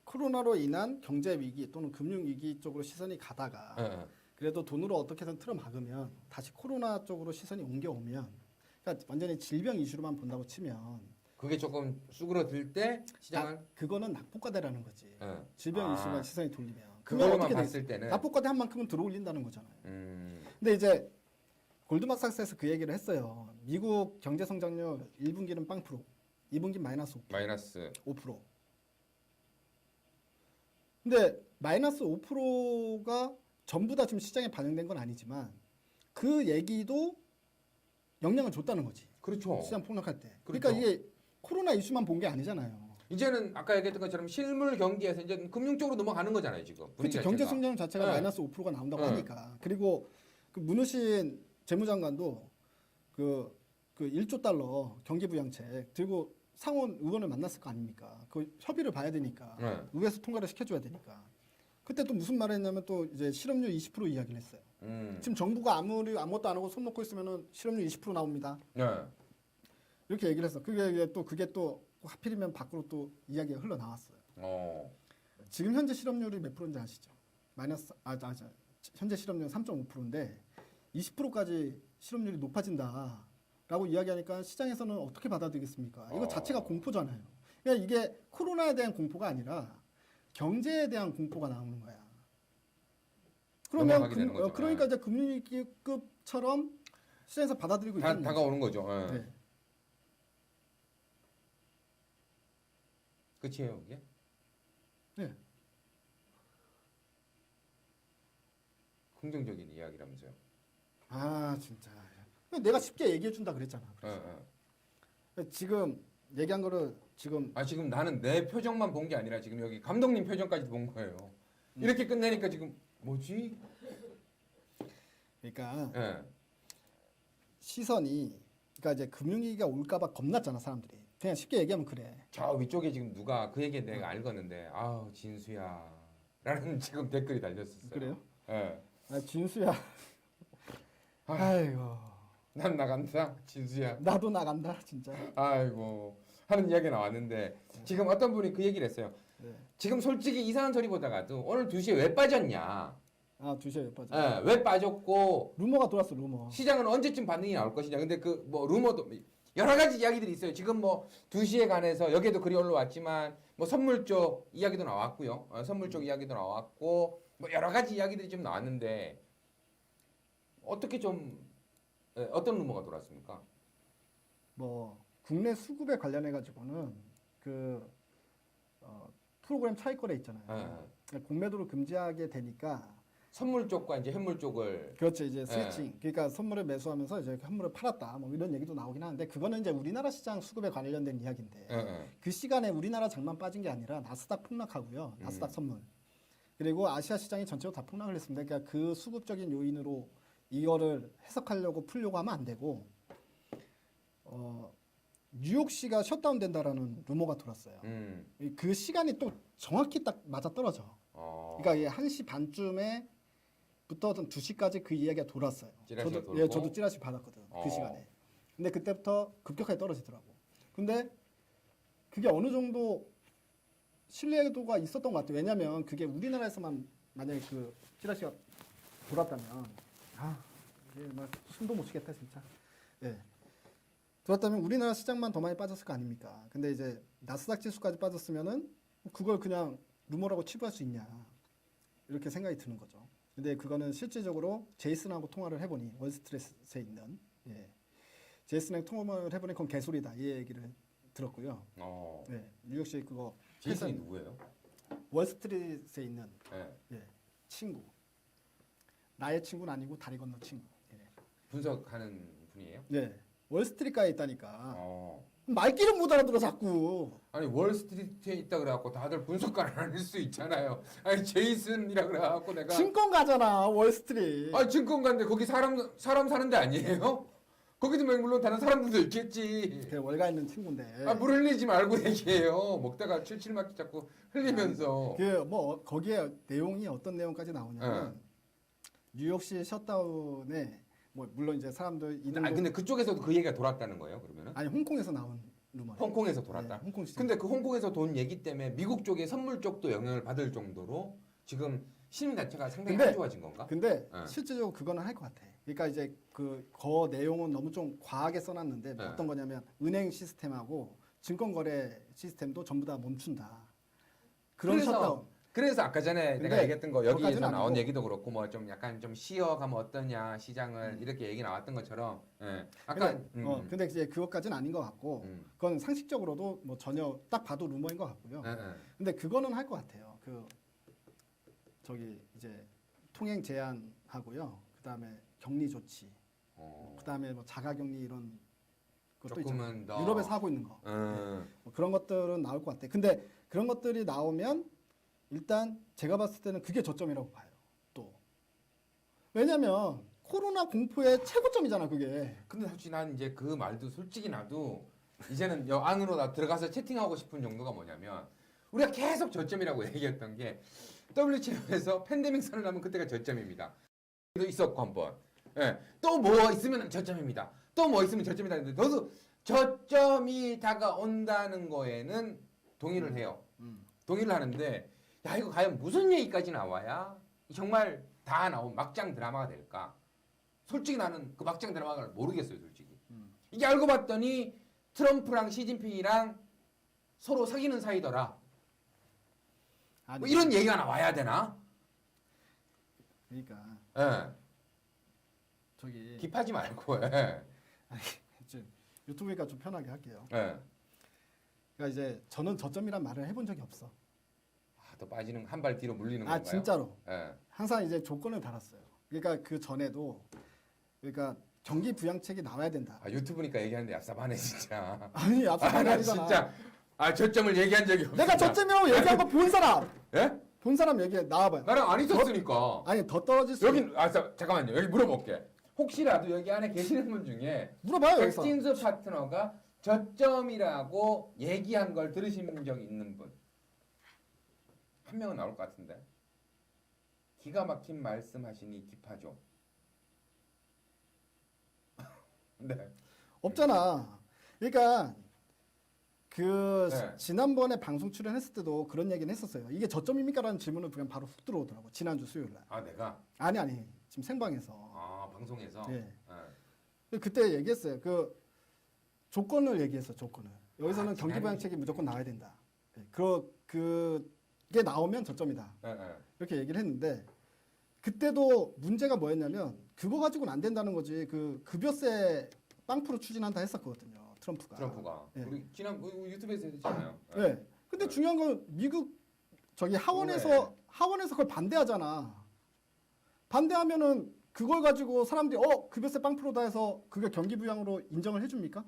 코로나로 인한 경제 위기 또는 금융 위기 쪽으로 시선이 가다가 네. 그래도 돈으로 어떻게든 틀어 막으면 다시 코로나 쪽으로 시선이 옮겨오면 그러니까 완전히 질병 이슈로만 본다고 치면 그게 조금 쑥으로들 때 시장은 그거는 낙폭과대라는 거지. 네. 질병 아. 이슈만 시선이 돌리면 그거만 어떻게 봤을 되겠어? 때는 낙폭과대 한 만큼은 들어올린다는 거잖아요. 근데 이제 골드만삭스에서 그 얘기를 했어요. 미국 경제 성장률 1분기는 0%, 2분기 마이너스 5%. 마이너스 5%. 근데 마이너스 5%가 전부 다 지금 시장에 반영된 건 아니지만 그 얘기도 영향을 줬다는 거지. 그렇죠. 시장 폭락할 때. 그렇죠. 그러니까 이게 코로나 이슈만 본 게 아니잖아요. 이제는 아까 얘기했던 것처럼 실물 경기에서 이제 금융 쪽으로 넘어가는 거잖아요, 지금. 분위기 그렇죠. 경제 자체가. 성장 자체가 네. 마이너스 5%가 나온다고 네. 하니까. 그리고 그 문우신 재무장관도 그 1조 달러 경기 부양책 들고 상원 의원을 만났을 거 아닙니까? 그 협의를 봐야 되니까. 네. 의회에서 통과를 시켜줘야 되니까. 그때 또 무슨 말을 했냐면 또 이제 실업률 20% 이야기를 했어요. 지금 정부가 아무것도 안 하고 손 놓고 있으면은 실업률 20% 나옵니다. 네. 이렇게 얘기를 했어. 그게 또 하필이면 밖으로 또 이야기가 흘러나왔어요. 지금 현재 실업률이 몇 프로인지 아시죠? 현재 실업률 3.5%인데 20%까지 실업률이 높아진다라고 이야기하니까 시장에서는 어떻게 받아들이겠습니까? 이거 자체가 공포잖아요. 그러니까 이게 코로나에 대한 공포가 아니라 경제에 대한 공포가 나오는 거야. 그러면 넘어가게 되는 거죠. 그러니까 이제 금융위기급처럼 시장에서 받아들이고 있다는 거죠. 다가오는 거죠. 네. 끝이에요, 이게? 네. 긍정적인 이야기라면서요. 아 진짜. 내가 쉽게 얘기해 준다 그랬잖아. 지금 얘기한 거를 지금 지금 나는 내 표정만 본 게 아니라 지금 여기 감독님 표정까지 본 거예요. 이렇게 끝내니까 지금 뭐지? 그러니까 예. 시선이 그러니까 이제 금융위기가 올까봐 겁났잖아 사람들이. 그냥 쉽게 얘기하면 그래. 저 위쪽에 지금 누가 그 얘기 내가 알겠는데 아우 진수야 라는 지금 댓글이 달렸었어요. 그래요? 예. 진수야. 아이고. 난 나간다 진수야. 나도 나간다 진짜. 아이고 하는 이야기 나왔는데 지금 어떤 분이 그 얘기를 했어요. 네. 지금 솔직히 이상한 소리 보다가도 오늘 2시에 왜 빠졌냐? 2시에 왜 빠져? 예, 왜 빠졌고 루머가 돌았어 루머. 시장은 언제쯤 반응이 나올 것이냐. 근데 그 뭐 루머도 여러 가지 이야기들이 있어요. 지금 뭐 2시에 관해서 여기에도 글이 올라왔지만 뭐 선물 쪽 이야기도 나왔고요. 선물 쪽 이야기도 나왔고 뭐 여러 가지 이야기들이 좀 나왔는데 어떻게 좀 어떤 루머가 돌았습니까? 뭐 국내 수급에 관련해 가지고는 그 프로그램 차익 거래 있잖아요. 공매도를 금지하게 되니까 선물 쪽과 이제 현물 쪽을 그렇죠. 이제 스위칭. 그러니까 선물을 매수하면서 이제 현물을 팔았다. 뭐 이런 얘기도 나오긴 하는데 그거는 이제 우리나라 시장 수급에 관련된 이야기인데 그 시간에 우리나라 장만 빠진 게 아니라 나스닥 폭락하고요. 나스닥 선물. 그리고 아시아 시장이 전체로 다 폭락을 했습니다. 그러니까 그 수급적인 요인으로 이거를 해석하려고 풀려고 하면 안 되고 뉴욕시가 셧다운 된다라는 루머가 돌았어요. 그 시간이 또 정확히 딱 맞아 떨어져. 그러니까 이게 1시 반쯤에부터 2시까지 그 이야기가 돌았어요. 저도 찌라시 받았거든. 그 시간에. 근데 그때부터 급격하게 떨어지더라고. 근데 그게 어느 정도 신뢰도가 있었던 것 같아요. 왜냐면 그게 우리나라에서만 만약에 그 찌라시가 돌았다면 이게 막 숨도 못 쉬겠다 진짜. 예. 돌았다면 우리나라 시장만 더 많이 빠졌을 거 아닙니까? 근데 이제 나스닥 지수까지 빠졌으면은 그걸 그냥 루머라고 치부할 수 있냐 이렇게 생각이 드는 거죠. 근데 그거는 실질적으로 제이슨하고 통화를 해보니 월스트리트에 있는 제이슨하고 통화를 해보니 그건 개소리다 이 얘기를 들었고요. 네, 뉴욕시 그거 제이슨이 누구예요? 월스트리트에 있는 친구. 나의 친구는 아니고 다리 건너 친구. 분석하는 분이에요? 네. 월스트리트가에 있다니까. 말귀를 못 알아들어 자꾸. 아니 월스트리트에 있다 그래갖고 다들 분석가를 아닐 수 있잖아요. 아니 제이슨이라 그래갖고 내가 증권가잖아 월스트리트. 아니 증권가인데 거기 사람 사는 데 아니에요? 거기도 물론 다른 사람들도 있겠지. 그 월가 있는 친구인데. 물 흘리지 말고 얘기해요. 먹다가 칠칠맞기 자꾸 흘리면서. 그 뭐 거기에 내용이 어떤 내용까지 나오냐면 뉴욕시 셧다운에 뭐 물론 이제 사람들 아 근데 그쪽에서도 그 얘기가 돌았다는 거예요, 그러면은? 아니 홍콩에서 나온 루머. 홍콩에서 돌았다. 홍콩 시장. 근데 그 홍콩에서 돈 얘기 때문에 미국 쪽의 선물 쪽도 영향을 받을 정도로 지금 시민 자체가 상당히 안 좋아진 건가? 근데 실질적으로 그거는 할 것 같아. 그러니까 이제 그 내용은 너무 좀 과하게 써놨는데 어떤 거냐면 은행 시스템하고 증권거래 시스템도 전부 다 멈춘다. 그런 셧다운. 그래서 아까 전에 내가 얘기했던 거 여기에서 나온 아니고. 얘기도 그렇고 뭐 좀 약간 좀 쉬어가면 어떠냐 시장을 이렇게 얘기 나왔던 것처럼 아까 근데 이제 그것까지는 아닌 것 같고 그건 상식적으로도 뭐 전혀 딱 봐도 루머인 것 같고요. 근데 그거는 할 것 같아요. 저기 이제 통행 제한하고요. 그다음에 격리 조치. 그다음에 뭐 자가격리 이런 것도 있잖아요. 더 유럽에서 하고 있는 거. 뭐 그런 것들은 나올 것 같아. 근데 그런 것들이 나오면 일단 제가 봤을 때는 그게 저점이라고 봐요. 또 왜냐면 코로나 공포의 최고점이잖아 그게. 근데 솔직히 난 이제 그 말도 솔직히 나도 이제는 여 안으로 나 들어가서 채팅하고 싶은 정도가 뭐냐면 우리가 계속 저점이라고 얘기했던 게 WTO에서 팬데믹 선언하면 그때가 저점입니다. 있었고 한번 또 뭐 있으면 저점입니다. 또 뭐 있으면 저점이다 했는데 너도 저점이 다가온다는 거에는 동의를 해요. 동의를 하는데 야 이거 과연 무슨 얘기까지 나와야 정말 다 나온 막장 드라마가 될까? 솔직히 나는 그 막장 드라마를 모르겠어요 솔직히. 이게 알고 봤더니 트럼프랑 시진핑이랑 서로 사귀는 사이더라. 뭐 이런 얘기가 나와야 되나? 그러니까 저기 깁하지 말고 아니, 유튜브니까 좀 편하게 할게요. 그러니까 이제 저는 저점이란 말을 해본 적이 없어. 또 빠지는 한 발 뒤로 물리는 건가요? 진짜로. 항상 이제 조건을 달았어요. 그러니까 그 전에도 그러니까 경기 부양책이 나와야 된다. 유튜브니까 얘기하는데 얍삽하네 진짜. 아니 얍삽한 게 아니잖아. 진짜 저점을 얘기한 적이 없어. 내가 저점이라고 얘기한 거 본 사람. 예? 본 사람 얘기해 나와봐요. 나랑 안 있었으니까. 아니 더 떨어질 수. 여기 잠깐만요. 여기 물어볼게. 혹시라도 여기 안에 계시는 분 중에 물어봐요. 엑스틴스 파트너가 저점이라고 얘기한 걸 들으신 적 있는 분? 한 명은 나올 것 같은데. 기가 막힌 말씀하시니 깁하죠. 네. 없잖아. 그러니까 지난번에 방송 출연했을 때도 그런 얘기는 했었어요. 이게 저점입니까라는 질문을 그냥 바로 훅 들어오더라고. 지난주 수요일 날. 내가? 아니. 지금 생방에서. 방송에서. 그때 얘기했어요. 그 조건을 얘기했어. 조건을. 여기서는 경기 부양책이 무조건 나와야 된다. 그게 나오면 저점이다. 이렇게 얘기를 했는데 그때도 문제가 뭐였냐면 그거 가지고는 안 된다는 거지. 그 급여세 빵프로 추진한다 했었거든요. 트럼프가. 우리 지난 유튜브에서 했잖아요. 근데 중요한 건 미국 하원에서 그걸 반대하잖아. 반대하면은 그걸 가지고 사람들이 급여세 빵프로다 해서 그게 경기 부양으로 인정을 해줍니까?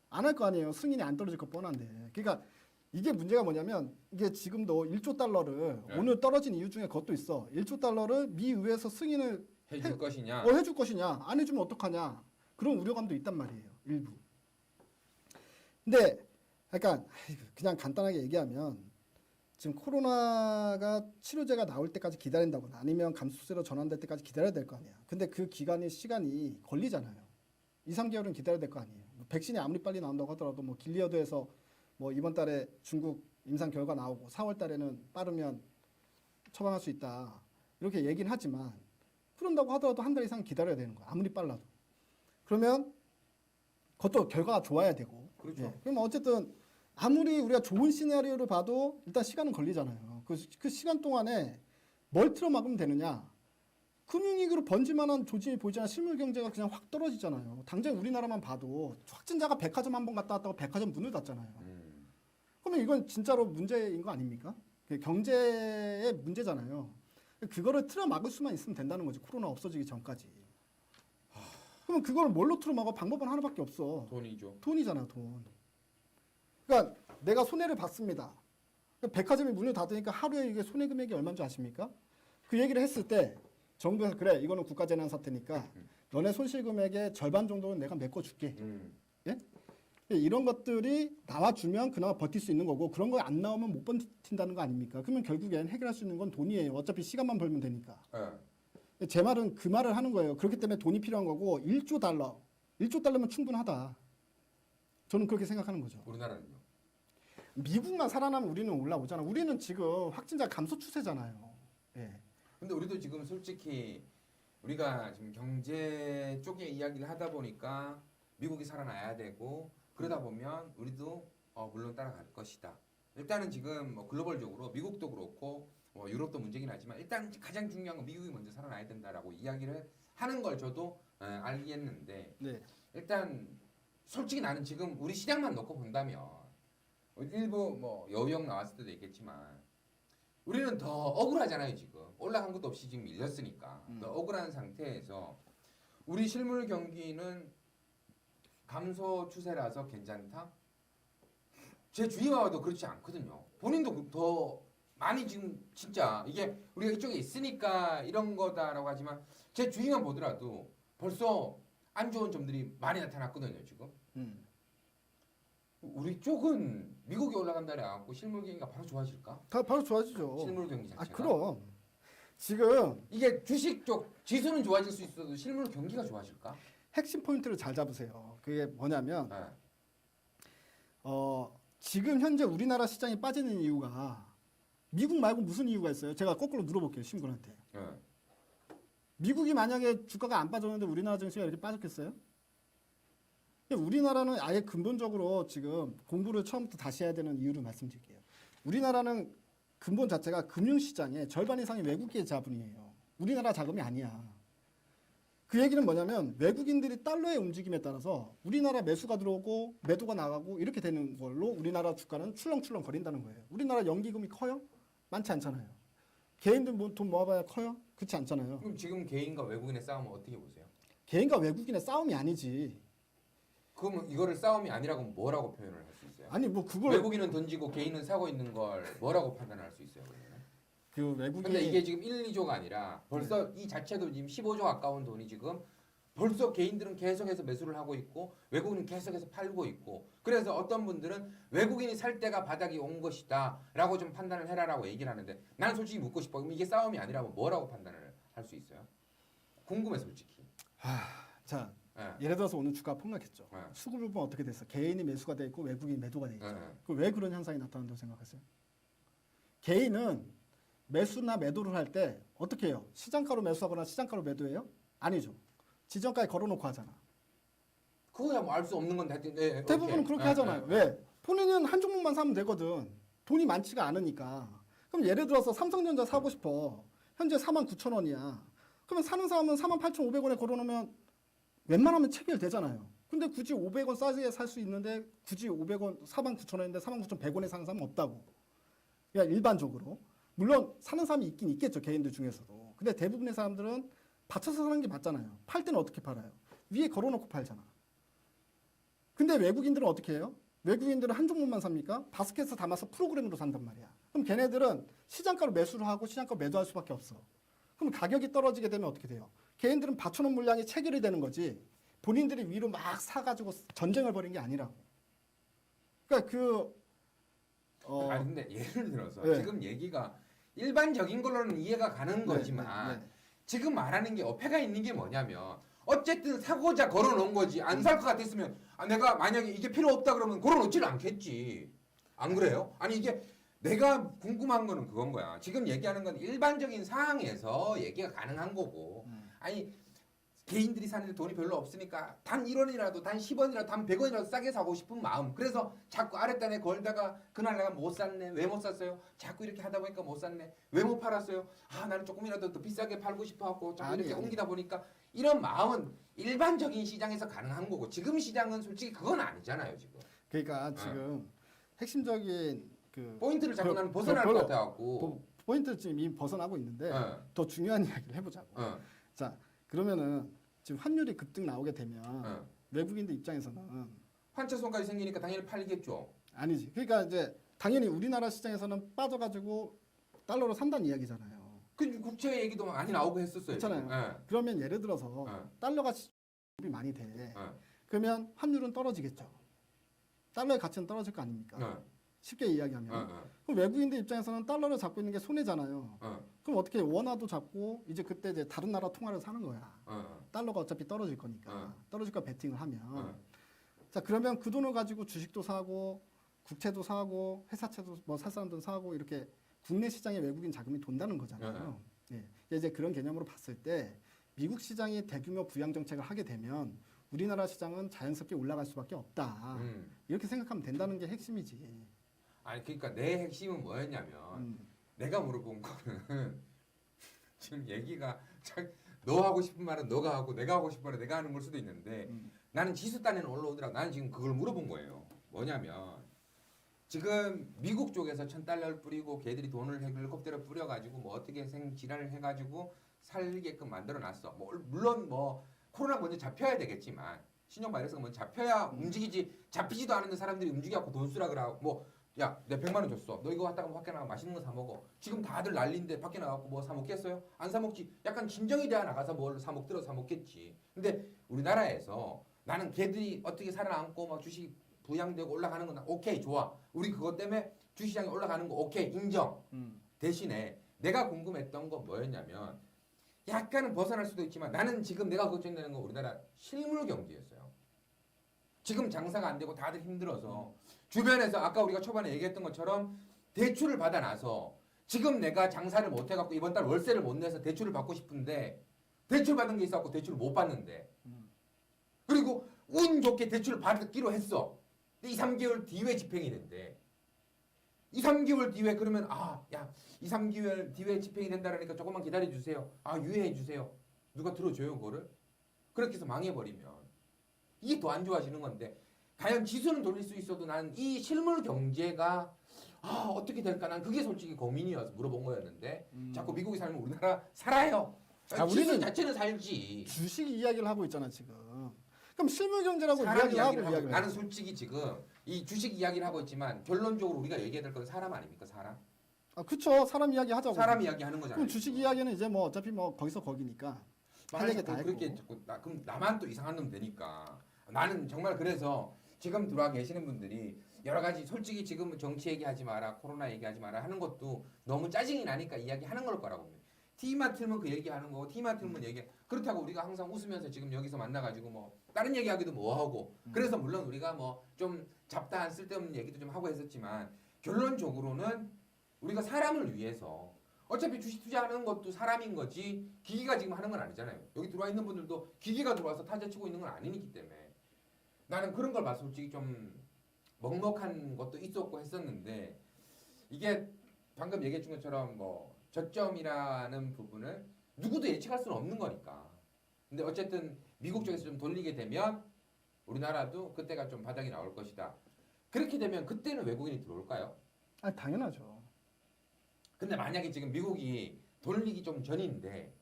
안 할 거 아니에요. 승인이 안 떨어질 거 뻔한데. 그러니까 이게 문제가 뭐냐면 이게 지금도 1조 달러를 네. 오늘 떨어진 이유 중에 그것도 있어. 1조 달러를 미 의회에서 승인을 해줄 것이냐? 해줄 것이냐, 안 해주면 어떡하냐, 그런 우려감도 있단 말이에요, 일부. 근데 약간 그냥 간단하게 얘기하면 지금 코로나가 치료제가 나올 때까지 기다린다거나 아니면 감소세로 전환될 때까지 기다려야 될 거 아니야. 근데 그 시간이 걸리잖아요. 2, 3개월은 기다려야 될 거 아니에요. 백신이 아무리 빨리 나온다고 하더라도 뭐 길리어드에서 뭐 이번 달에 중국 임상 결과 나오고 4월 달에는 빠르면 처방할 수 있다, 이렇게 얘기는 하지만 그런다고 하더라도 한 달 이상 기다려야 되는 거야, 아무리 빨라도. 그러면 그것도 결과가 좋아야 되고. 그렇죠. 예. 그럼 어쨌든 아무리 우리가 좋은 시나리오를 봐도 일단 시간은 걸리잖아요. 그 시간 동안에 뭘 틀어막으면 되느냐? 금융위기로 번질만한 조짐이 보이잖아. 실물 경제가 그냥 확 떨어지잖아요. 당장 우리나라만 봐도 확진자가 백화점 한 번 갔다 왔다고 백화점 문을 닫잖아요. 그러면 이건 진짜로 문제인 거 아닙니까? 경제의 문제잖아요. 그거를 틀어막을 수만 있으면 된다는 거지. 코로나 없어지기 전까지. 그러면 그걸 뭘로 틀어막아? 방법은 하나밖에 없어. 돈이죠. 돈이잖아요, 돈. 그러니까 내가 손해를 봤습니다. 백화점이 문을 닫으니까 하루에 이게 손해 금액이 얼마인 줄 아십니까? 그 얘기를 했을 때 정부에서 그래, 이거는 국가재난 사태니까 너네 손실 금액의 절반 정도는 내가 메꿔줄게. 예? 이런 것들이 나와주면 그나마 버틸 수 있는 거고, 그런 거 안 나오면 못 버틴다는 거 아닙니까? 그러면 결국엔 해결할 수 있는 건 돈이에요. 어차피 시간만 벌면 되니까. 제 말은 그 말을 하는 거예요. 그렇기 때문에 돈이 필요한 거고, 1조 달러면 충분하다. 저는 그렇게 생각하는 거죠. 우리나라는요? 미국만 살아나면 우리는 올라오잖아. 우리는 지금 확진자 감소 추세잖아요. 예. 근데 우리도 지금 솔직히 우리가 지금 경제 쪽에 이야기를 하다 보니까 미국이 살아나야 되고, 그러다 보면 우리도 물론 따라갈 것이다. 일단은 지금 뭐 글로벌적으로 미국도 그렇고 뭐 유럽도 문제긴 하지만 일단 가장 중요한 건 미국이 먼저 살아나야 된다라고 이야기를 하는 걸 저도 알겠는데, 네. 일단 솔직히 나는 지금 우리 시장만 놓고 본다면, 일부 뭐 여우형 나왔을 때도 있겠지만 우리는 더 억울하잖아요. 지금 올라간 것도 없이 지금 밀렸으니까 더 억울한 상태에서 우리 실물 경기는 감소 추세라서 괜찮다? 제 주위만 봐도 그렇지 않거든요. 본인도 더 많이 지금 진짜 이게 우리가 이쪽에 있으니까 이런 거다라고 하지만 제 주위만 보더라도 벌써 안 좋은 점들이 많이 나타났거든요. 지금 우리 쪽은 미국이 올라간다래 갖고 실물 경기가 바로 좋아질까? 바로 좋아지죠. 실물 경기 자체가. 그럼 지금 이게 주식 쪽 지수는 좋아질 수 있어도 실물 경기가 좋아질까? 핵심 포인트를 잘 잡으세요. 그게 뭐냐면 네. 지금 현재 우리나라 시장이 빠지는 이유가 미국 말고 무슨 이유가 있어요? 제가 거꾸로 물어볼게요, 신군한테. 네. 미국이 만약에 주가가 안 빠졌는데 우리나라 증시가 이렇게 빠졌겠어요? 우리나라는 아예 근본적으로 지금 공부를 처음부터 다시 해야 되는 이유를 말씀드릴게요. 우리나라는 근본 자체가 금융시장의 절반 이상이 외국계 자본이에요. 우리나라 자금이 아니야. 그 얘기는 뭐냐면 외국인들이 달러의 움직임에 따라서 우리나라 매수가 들어오고 매도가 나가고 이렇게 되는 걸로 우리나라 주가는 출렁출렁 거린다는 거예요. 우리나라 연기금이 커요? 많지 않잖아요. 개인들 뭐 돈 모아봐야 커요? 그렇지 않잖아요. 그럼 지금 개인과 외국인의 싸움은 어떻게 보세요? 개인과 외국인의 싸움이 아니지. 그럼 이거를 싸움이 아니라고 뭐라고 표현을 할 수 있어요? 아니 뭐 그걸 외국인은 던지고 개인은 사고 있는 걸 뭐라고 판단할 수 있어요? 그러면? 그 외국인 근데 이게 지금 1, 2조가 아니라 벌써 이 자체도 지금 15조 가까운 돈이 지금 벌써 개인들은 계속해서 매수를 하고 있고 외국인은 계속해서 팔고 있고, 그래서 어떤 분들은 외국인이 살 때가 바닥이 온 것이다 라고 좀 판단을 해라라고 얘기를 하는데, 나는 솔직히 묻고 싶어. 그럼 이게 싸움이 아니라면 뭐라고 판단을 할 수 있어요? 궁금해 솔직히. 자, 네. 예를 들어서 오늘 주가 폭락했죠. 네. 수급을 보면 어떻게 됐어? 개인이 매수가 돼 있고 외국인이 매도가 돼 있죠. 네. 그 왜 그런 현상이 나타난다고 생각하세요? 개인은 매수나 매도를 할 때 어떻게 해요? 시장가로 매수하거나 시장가로 매도해요? 아니죠. 지정가에 걸어놓고 하잖아. 그거야 뭐 알 수 없는 건데 하여튼, 네, 대부분은 오케이. 그렇게 네, 하잖아요. 네. 왜? 본인은 한 종목만 사면 되거든. 돈이 많지가 않으니까. 그럼 예를 들어서 삼성전자 사고 싶어. 현재 49,000원이야. 그러면 사는 사람은 48,500원에 걸어놓으면 웬만하면 체결되잖아요. 근데 굳이 500원 싸게 살 수 있는데 굳이 500원 49,000원인데 49,100원에 사는 사람은 없다고. 그냥 일반적으로. 물론 사는 사람이 있긴 있겠죠. 개인들 중에서도. 근데 대부분의 사람들은 받쳐서 사는 게 맞잖아요. 팔 때는 어떻게 팔아요? 위에 걸어놓고 팔잖아. 근데 외국인들은 어떻게 해요? 외국인들은 한 종목만 삽니까? 바스켓에 담아서 프로그램으로 산단 말이야. 그럼 걔네들은 시장가로 매수를 하고 시장가로 매도할 수밖에 없어. 그럼 가격이 떨어지게 되면 어떻게 돼요? 걔네들은 받쳐놓은 물량이 체결이 되는 거지. 본인들이 위로 막 사가지고 전쟁을 벌인 게 아니라고. 그러니까 아니 근데 예를 들어서 네. 지금 얘기가 일반적인 걸로는 이해가 가는 거지만 지금 말하는 게 어폐가 있는 게 뭐냐면 어쨌든 사고자 걸어놓은 거지. 안 살 것 같았으면 내가 만약에 이게 필요 없다 그러면 걸어놓지를 않겠지. 안 그래요? 아니 이게 내가 궁금한 거는 그건 거야. 지금 얘기하는 건 일반적인 상황에서 얘기가 가능한 거고 아니 개인들이 사는데 돈이 별로 없으니까 단 1원이라도 단 10원이라도 단 100원이라도 싸게 사고 싶은 마음. 그래서 자꾸 아랫단에 걸다가 그날 내가 못 샀네. 왜 못 샀어요? 자꾸 이렇게 하다 보니까 못 샀네. 왜 못 팔았어요? 나는 조금이라도 더 비싸게 팔고 싶어 갖고 자꾸 이렇게 옮기다 보니까 이런 마음은 일반적인 시장에서 가능한 거고 지금 시장은 솔직히 그건 아니잖아요, 지금. 그러니까 지금 핵심적인 그 포인트를 자꾸 나는 벗어날 것 같아 갖고. 포인트 지금 이미 벗어나고 있는데 더 중요한 이야기를 해보자고. 자, 그러면은 지금 환율이 급등 나오게 되면 외국인들 입장에서는 환차손까지 생기니까 당연히 팔리겠죠. 아니지. 그러니까 이제 당연히 우리나라 시장에서는 빠져가지고 달러로 산다는 이야기잖아요. 그 국채 얘기도 많이 나오고 했었어요. 그렇잖아요. 그러면 예를 들어서 달러가 수급이 많이 돼. 그러면 환율은 떨어지겠죠. 달러의 가치는 떨어질 거 아닙니까? 쉽게 이야기하면. 그럼 외국인들 입장에서는 달러를 잡고 있는 게 손해잖아요. 그럼 어떻게 원화도 잡고 이제 그때 이제 다른 나라 통화를 사는 거야. 달러가 어차피 떨어질 거니까. 떨어질 거 베팅을 하면. 자, 그러면 그 돈을 가지고 주식도 사고 국채도 사고 회사채도 뭐 살 사람들은 사고 이렇게 국내 시장에 외국인 자금이 돈다는 거잖아요. 예. 이제 그런 개념으로 봤을 때 미국 시장이 대규모 부양 정책을 하게 되면 우리나라 시장은 자연스럽게 올라갈 수밖에 없다. 이렇게 생각하면 된다는 게 핵심이지. 아니 그러니까 내 핵심은 뭐였냐면 내가 물어본 거는 지금 얘기가 너 하고 싶은 말은 너가 하고 내가 하고 싶은 말은 내가 하는 걸 수도 있는데 나는 지수 딴에는 올라오더라고. 나는 지금 그걸 물어본 거예요. 뭐냐면 지금 미국 쪽에서 $1,000를 뿌리고 걔들이 돈을 헬리콥터로 뿌려가지고 뭐 어떻게 지랄을 해가지고 살게끔 만들어놨어. 뭐 물론 뭐 코로나 먼저 잡혀야 되겠지만 신종 바이러스가 먼저 잡혀야 움직이지. 잡히지도 않는 사람들이 움직여갖고 돈 쓰라 그러고 뭐 야, 내가 100만 원 줬어. 너 이거 갖다가 밖에 나가 맛있는 거 사 먹어. 지금 다들 난리인데 밖에 나가고 뭐 사 먹겠어요? 안 사 먹지. 약간 진정이 돼야 나가서 뭘 사 먹더라 사 먹겠지. 근데 우리나라에서 나는 걔들이 어떻게 살아남고 막 주식 부양되고 올라가는 건 오케이 좋아. 우리 그것 때문에 주시장이 올라가는 거 오케이 인정. 대신에 내가 궁금했던 건 뭐였냐면 약간은 벗어날 수도 있지만 나는 지금 내가 걱정되는 건 우리나라 실물 경제였어요. 지금 장사가 안 되고 다들 힘들어서 주변에서 아까 우리가 초반에 얘기했던 것처럼 대출을 받아놔서 지금 내가 장사를 못 해갖고 이번 달 월세를 못 내서 대출을 받고 싶은데 대출 받은 게 있어갖고 대출을 못 받는데 그리고 운 좋게 대출을 받기로 했어. 2, 3개월 뒤에 집행이 된대. 2, 3개월 뒤에 그러면 2, 3개월 뒤에 집행이 된다라니까 조금만 기다려주세요. 유예해주세요. 누가 들어줘요 그거를? 그렇게 해서 망해버리면 이게 더 안 좋아지는 건데 과연 지수는 돌릴 수 있어도 난 이 실물 경제가 어떻게 될까? 난 그게 솔직히 고민이어서 물어본 거였는데 자꾸 미국에 살면 우리나라 살아요. 지수 자체는 살지. 주식 이야기를 하고 있잖아 지금. 그럼 실물 경제라고 이야기를 하고 이야기를 나는 솔직히 지금 이 주식 이야기를 하고 있지만 결론적으로 우리가 얘기해야 될 건 사람 아닙니까? 사람? 그쵸. 사람 이야기 하자고. 사람 이야기 하는 거잖아요. 그럼 주식 이야기는 이제 뭐 어차피 뭐 거기서 거기니까 할 얘기 다 했고. 그렇게 자꾸 그럼 나만 또 이상한 놈 되니까 나는 정말 그래서 지금 들어와 계시는 분들이 여러 가지 솔직히 지금 정치 얘기하지 마라 코로나 얘기하지 마라 하는 것도 너무 짜증이 나니까 이야기하는 걸 거라고 봅니다. 티만 틀면 그 얘기하는 거고 티만 틀면 얘기 그렇다고 우리가 항상 웃으면서 지금 여기서 만나가지고 뭐 다른 얘기하기도 뭐하고 그래서 물론 우리가 뭐 좀 잡다한 쓸데없는 얘기도 좀 하고 했었지만 결론적으로는 우리가 사람을 위해서 어차피 주식 투자하는 것도 사람인 거지 기계가 지금 하는 건 아니잖아요. 여기 들어와 있는 분들도 기계가 들어와서 타자치고 있는 건 아니기 때문에 나는 그런 걸 봐서 솔직히 좀 먹먹한 것도 있었고 했었는데 이게 방금 얘기해 준 것처럼 뭐 저점이라는 부분을 누구도 예측할 수는 없는 거니까. 근데 어쨌든 미국 쪽에서 좀 돌리게 되면 우리나라도 그때가 좀 바닥이 나올 것이다. 그렇게 되면 그때는 외국인이 들어올까요? 당연하죠. 근데 만약에 지금 미국이 돌리기 좀 전인데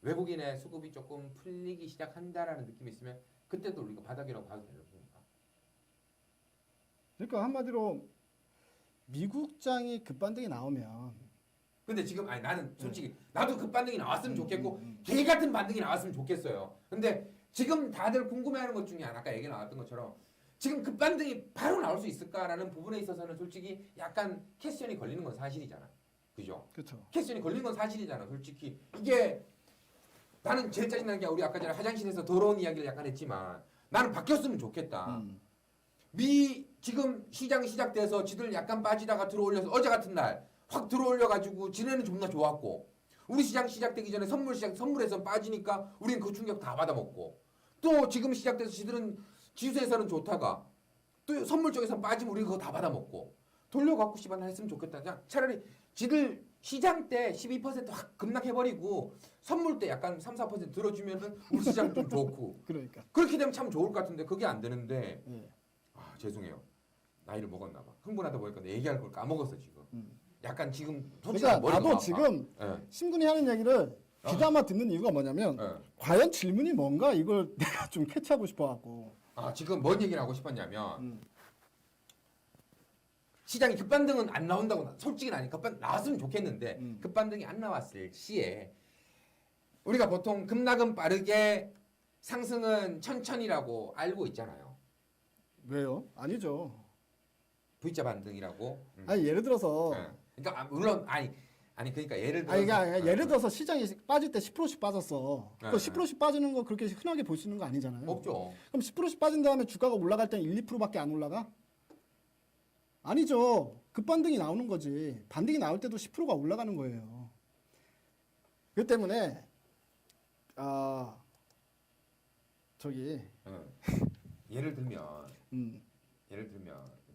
외국인의 수급이 조금 풀리기 시작한다라는 느낌이 있으면 그때도 우리가 바닥이라고 봐도 되는 겁니까? 그러니까 한마디로 미국장이 급반등이 나오면 근데 지금 아니 나는 솔직히 나도 급반등이 나왔으면 좋겠고 개 같은 반등이 나왔으면 좋겠어요. 근데 지금 다들 궁금해하는 것 중에 하나, 아까 얘기 나왔던 것처럼 지금 급반등이 바로 나올 수 있을까라는 부분에 있어서는 솔직히 약간 캐스션이 걸리는 건 사실이잖아. 그죠? 그렇죠. 캐스션이 걸리는 건 사실이잖아. 솔직히 이게 나는 제일 짜증나는 게 우리 아까 전에 화장실에서 더러운 이야기를 약간 했지만 나는 바뀌었으면 좋겠다. 지금 시장이 시작돼서 지들 약간 빠지다가 들어올려서 어제 같은 날 확 들어올려가지고 지네는 존나 좋았고 우리 시장 시작되기 전에 선물에서 빠지니까 우리는 그 충격 다 받아먹고 또 지금 시작돼서 지들은 지수에서는 좋다가 또 선물 쪽에서 빠지면 우리 그거 다 받아먹고 돌려갖고 씨발 했으면 좋겠다. 그냥 차라리 지들 시장 때 12%확 급락해버리고 선물 때 약간 3, 4% 들어주면은 우리 시장 좀 좋고 그러니까 그렇게 되면 참 좋을 것 같은데 그게 안 되는데 아 죄송해요. 나이를 먹었나 봐. 흥분하다 보니까 내 얘기할 걸 까먹었어 지금. 약간 지금 그러니까 머리가 나도 아파. 지금 예. 신군이 하는 얘기를 귀담아 듣는 이유가 뭐냐면 예. 과연 질문이 뭔가 이걸 내가 좀 캐치하고 싶어갖고 아 지금 뭔 얘기를 하고 싶었냐면 시장이 급반등은 안 나온다고 솔직히 아니 급반 나왔으면 좋겠는데 급반등이 안 나왔을 시에 우리가 보통 급락은 빠르게 상승은 천천히라고 알고 있잖아요. 왜요? 아니죠. V자 반등이라고. 아니 예를 들어서 예. 그러니까 물론 아니 그러니까 예를 들어서 아니 그러니까 예를 들어서 시장이 빠질 때 10%씩 빠졌어. 네, 그 10%씩 빠지는 거 그렇게 흔하게 볼 수 있는 거 아니잖아요. 없죠. 그럼 10%씩 빠진 다음에 주가가 올라갈 때는 1, 2%밖에 안 올라가? 아니죠. 급반등이 나오는 거지. 반등이 나올 때도 10%가 올라가는 거예요. 그 때문에 저기 예를 들면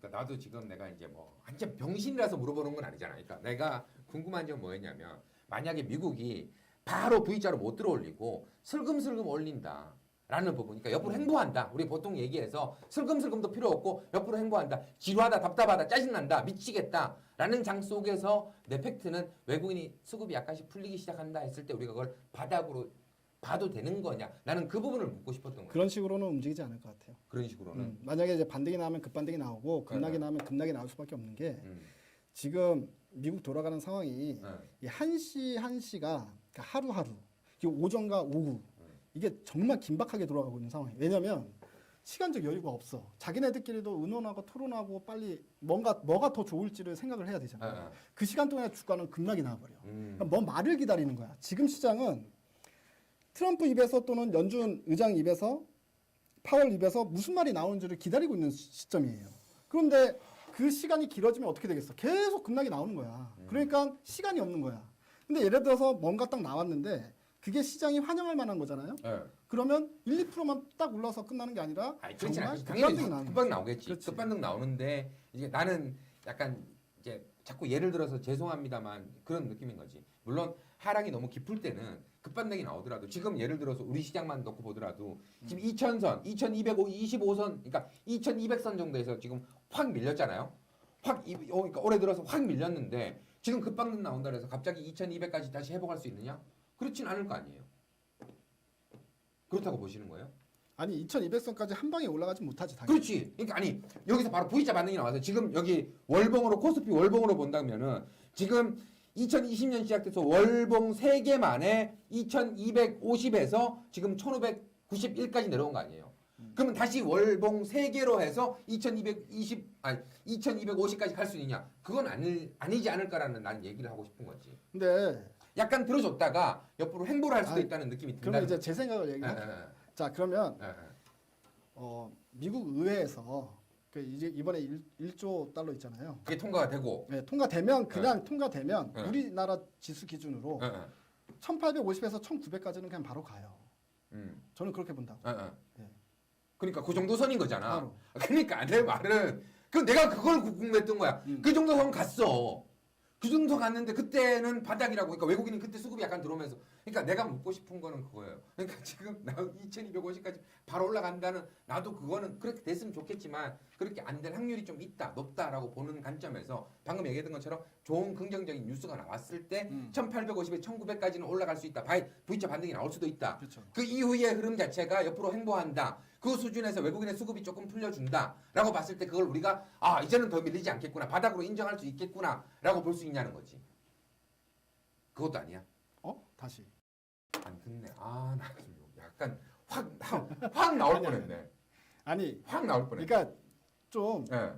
그러니까 나도 지금 내가 이제 뭐 완전 병신이라서 물어보는 건 아니잖아. 그러니까 내가 궁금한 점 뭐였냐면 만약에 미국이 바로 V자로 못 들어올리고 슬금슬금 올린다라는 부분, 그러니까 옆으로 행보한다. 우리 보통 얘기해서 슬금슬금도 필요 없고 옆으로 행보한다. 지루하다, 답답하다, 짜증난다, 미치겠다라는 장 속에서 내 팩트는 외국인이 수급이 약간씩 풀리기 시작한다 했을 때 우리가 그걸 바닥으로 봐도 되는 거냐? 나는 그 부분을 묻고 싶었던 거야. 그런 식으로는 움직이지 않을 것 같아요. 그런 식으로는. 만약에 이제 반등이 나오면 급반등이 나오고 급락이 나오면 급락이 나올 수밖에 없는 게 지금 미국 돌아가는 상황이 이 한시가 그러니까 하루하루 오전과 오후 이게 정말 긴박하게 돌아가고 있는 상황이에요. 왜냐하면 시간적 여유가 없어. 자기네들끼리도 의논하고 토론하고 빨리 뭐가 더 좋을지를 생각을 해야 되잖아요. 그 시간 동안에 주가는 급락이 나와버려. 그러니까 뭐 말을 기다리는 거야. 지금 시장은 트럼프 입에서 또는 연준 의장 입에서 파월 입에서 무슨 말이 나오는지를 기다리고 있는 시점이에요. 그런데 그 시간이 길어지면 어떻게 되겠어? 계속 급락이 나오는 거야. 그러니까 시간이 없는 거야. 근데 예를 들어서 뭔가 딱 나왔는데 그게 시장이 환영할 만한 거잖아요. 그러면 1, 2%만 딱 올라서 끝나는 게 아니라 정말 급반등이 나오는 급반등 나오겠지. 그렇지. 급반등 나오는데 이게 나는 약간 이제 자꾸 예를 들어서 죄송합니다만 그런 느낌인 거지. 물론 하락이 너무 깊을 때는 급반등이 나오더라도 지금 예를 들어서 우리 시장만 놓고 보더라도 지금 2000선, 2225선, 그러니까 2200선 정도에서 지금 확 밀렸잖아요. 그러니까 올해 들어서 확 밀렸는데 지금 급반등 나온다 그래서 갑자기 2200까지 다시 회복할 수 있느냐? 그렇진 않을 거 아니에요. 그렇다고 보시는 거예요? 아니 2200선까지 한 방에 올라가지 못하지 당연히. 그렇지. 그러니까 아니 여기서 바로 V자 반등이 나와서 지금 여기 월봉으로 코스피 월봉으로 본다면은 지금 2020년 시작돼서 월봉 3개 만에 2250에서 지금 1591까지 내려온 거 아니에요. 그러면 다시 월봉 3개로 해서 2250까지 갈 수 있느냐? 그건 아니지 않을까라는 난 얘기를 하고 싶은 거지. 근데 약간 들어줬다가 옆으로 행보를 할 수도 있다는 느낌이 든다. 그러면 이제 제 생각을 얘기할게요. 자 그러면 미국 의회에서 이제 이번에 1조 달러 있잖아요. 그게 통과가 되고. 네, 통과되면 그냥 통과되면 네. 우리나라 지수 기준으로 1850에서 1900까지는 그냥 바로 가요. 저는 그렇게 본다고. 네. 그러니까 그 정도 선인 거잖아. 바로. 그러니까 내 말은 내가 그걸 궁금했던 거야. 그 정도 선 갔어. 그 정도 갔는데 그때는 바닥이라고. 그러니까 외국인은 그때 수급이 약간 들어오면서 그러니까 내가 묻고 싶은 거는 그거예요. 그러니까 지금 나 2250까지 바로 올라간다는 나도 그거는 그렇게 됐으면 좋겠지만 그렇게 안 될 확률이 좀 있다, 높다라고 보는 관점에서 방금 얘기했던 것처럼 좋은 긍정적인 뉴스가 나왔을 때 1850에 1900까지는 올라갈 수 있다. V자 반등이 나올 수도 있다. 그렇죠. 그 이후의 흐름 자체가 옆으로 횡보한다. 그 수준에서 외국인의 수급이 조금 풀려준다라고 봤을 때 그걸 우리가 아 이제는 더 밀리지 않겠구나. 바닥으로 인정할 수 있겠구나라고 볼 수 있냐는 거지. 그것도 아니야. 다시. 안 듣네. 아, 나 약간 확 나올 뻔했네. 아니, 확 나올 뻔했네. 그러니까 좀 예.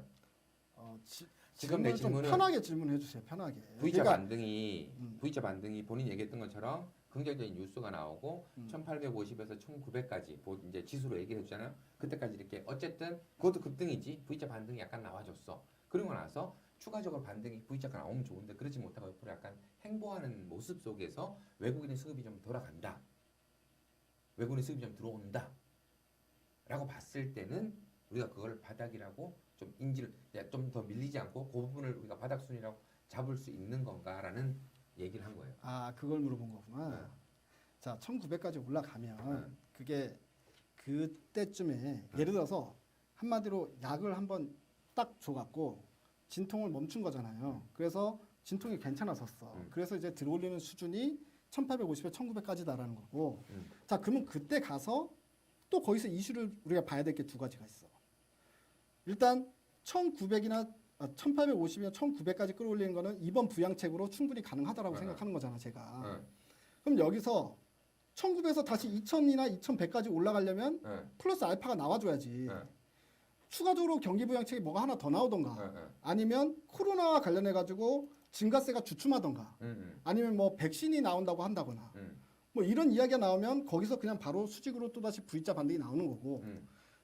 지금 내 좀 질문은 편하게 질문해 주세요. 편하게. V자 그러니까 반등이 음. V자 반등이 본인이 얘기했던 것처럼 긍정적인 뉴스가 나오고 1850에서 1900까지 이제 지수로 얘기를 해주잖아요. 그때까지 이렇게 어쨌든 그것도 급등이지 V자 반등이 약간 나와줬어. 그리고 나서 추가적으로 반등이 V자가 나오면 좋은데 그러지 못하고 옆으로 약간 행보하는 모습 속에서 외국인의 수급이 좀 돌아간다. 외국인의 수급이 좀 들어온다. 라고 봤을 때는 우리가 그걸 바닥이라고 좀 인지를 좀 더 밀리지 않고 그 부분을 우리가 바닥순이라고 잡을 수 있는 건가라는 얘기를 한 거예요. 아, 그걸 물어본 거구나. 네. 자, 1900까지 올라가면 네. 그게 그때쯤에 예를 들어서 한마디로 약을 한번 딱 줘갖고 진통을 멈춘 거잖아요. 그래서 진통이 괜찮아졌어. 그래서 이제 들어올리는 수준이 1850에 1900까지다라는 거고. 자, 그러면 그때 가서 또 거기서 이슈를 우리가 봐야 될 게 두 가지가 있어. 일단 1900이나 1850이나 1900까지 끌어올리는 거는 이번 부양책으로 충분히 가능하다라고 생각하는 거잖아, 제가. 그럼 여기서 1900에서 다시 2000이나 2100까지 올라가려면 플러스 알파가 나와줘야지. 추가적으로 경기 부양책이 뭐가 하나 더 나오던가 아니면 코로나와 관련해 가지고 증가세가 주춤하던가 아니면 뭐 백신이 나온다고 한다거나 뭐 이런 이야기가 나오면 거기서 그냥 바로 수직으로 또다시 V자 반등이 나오는 거고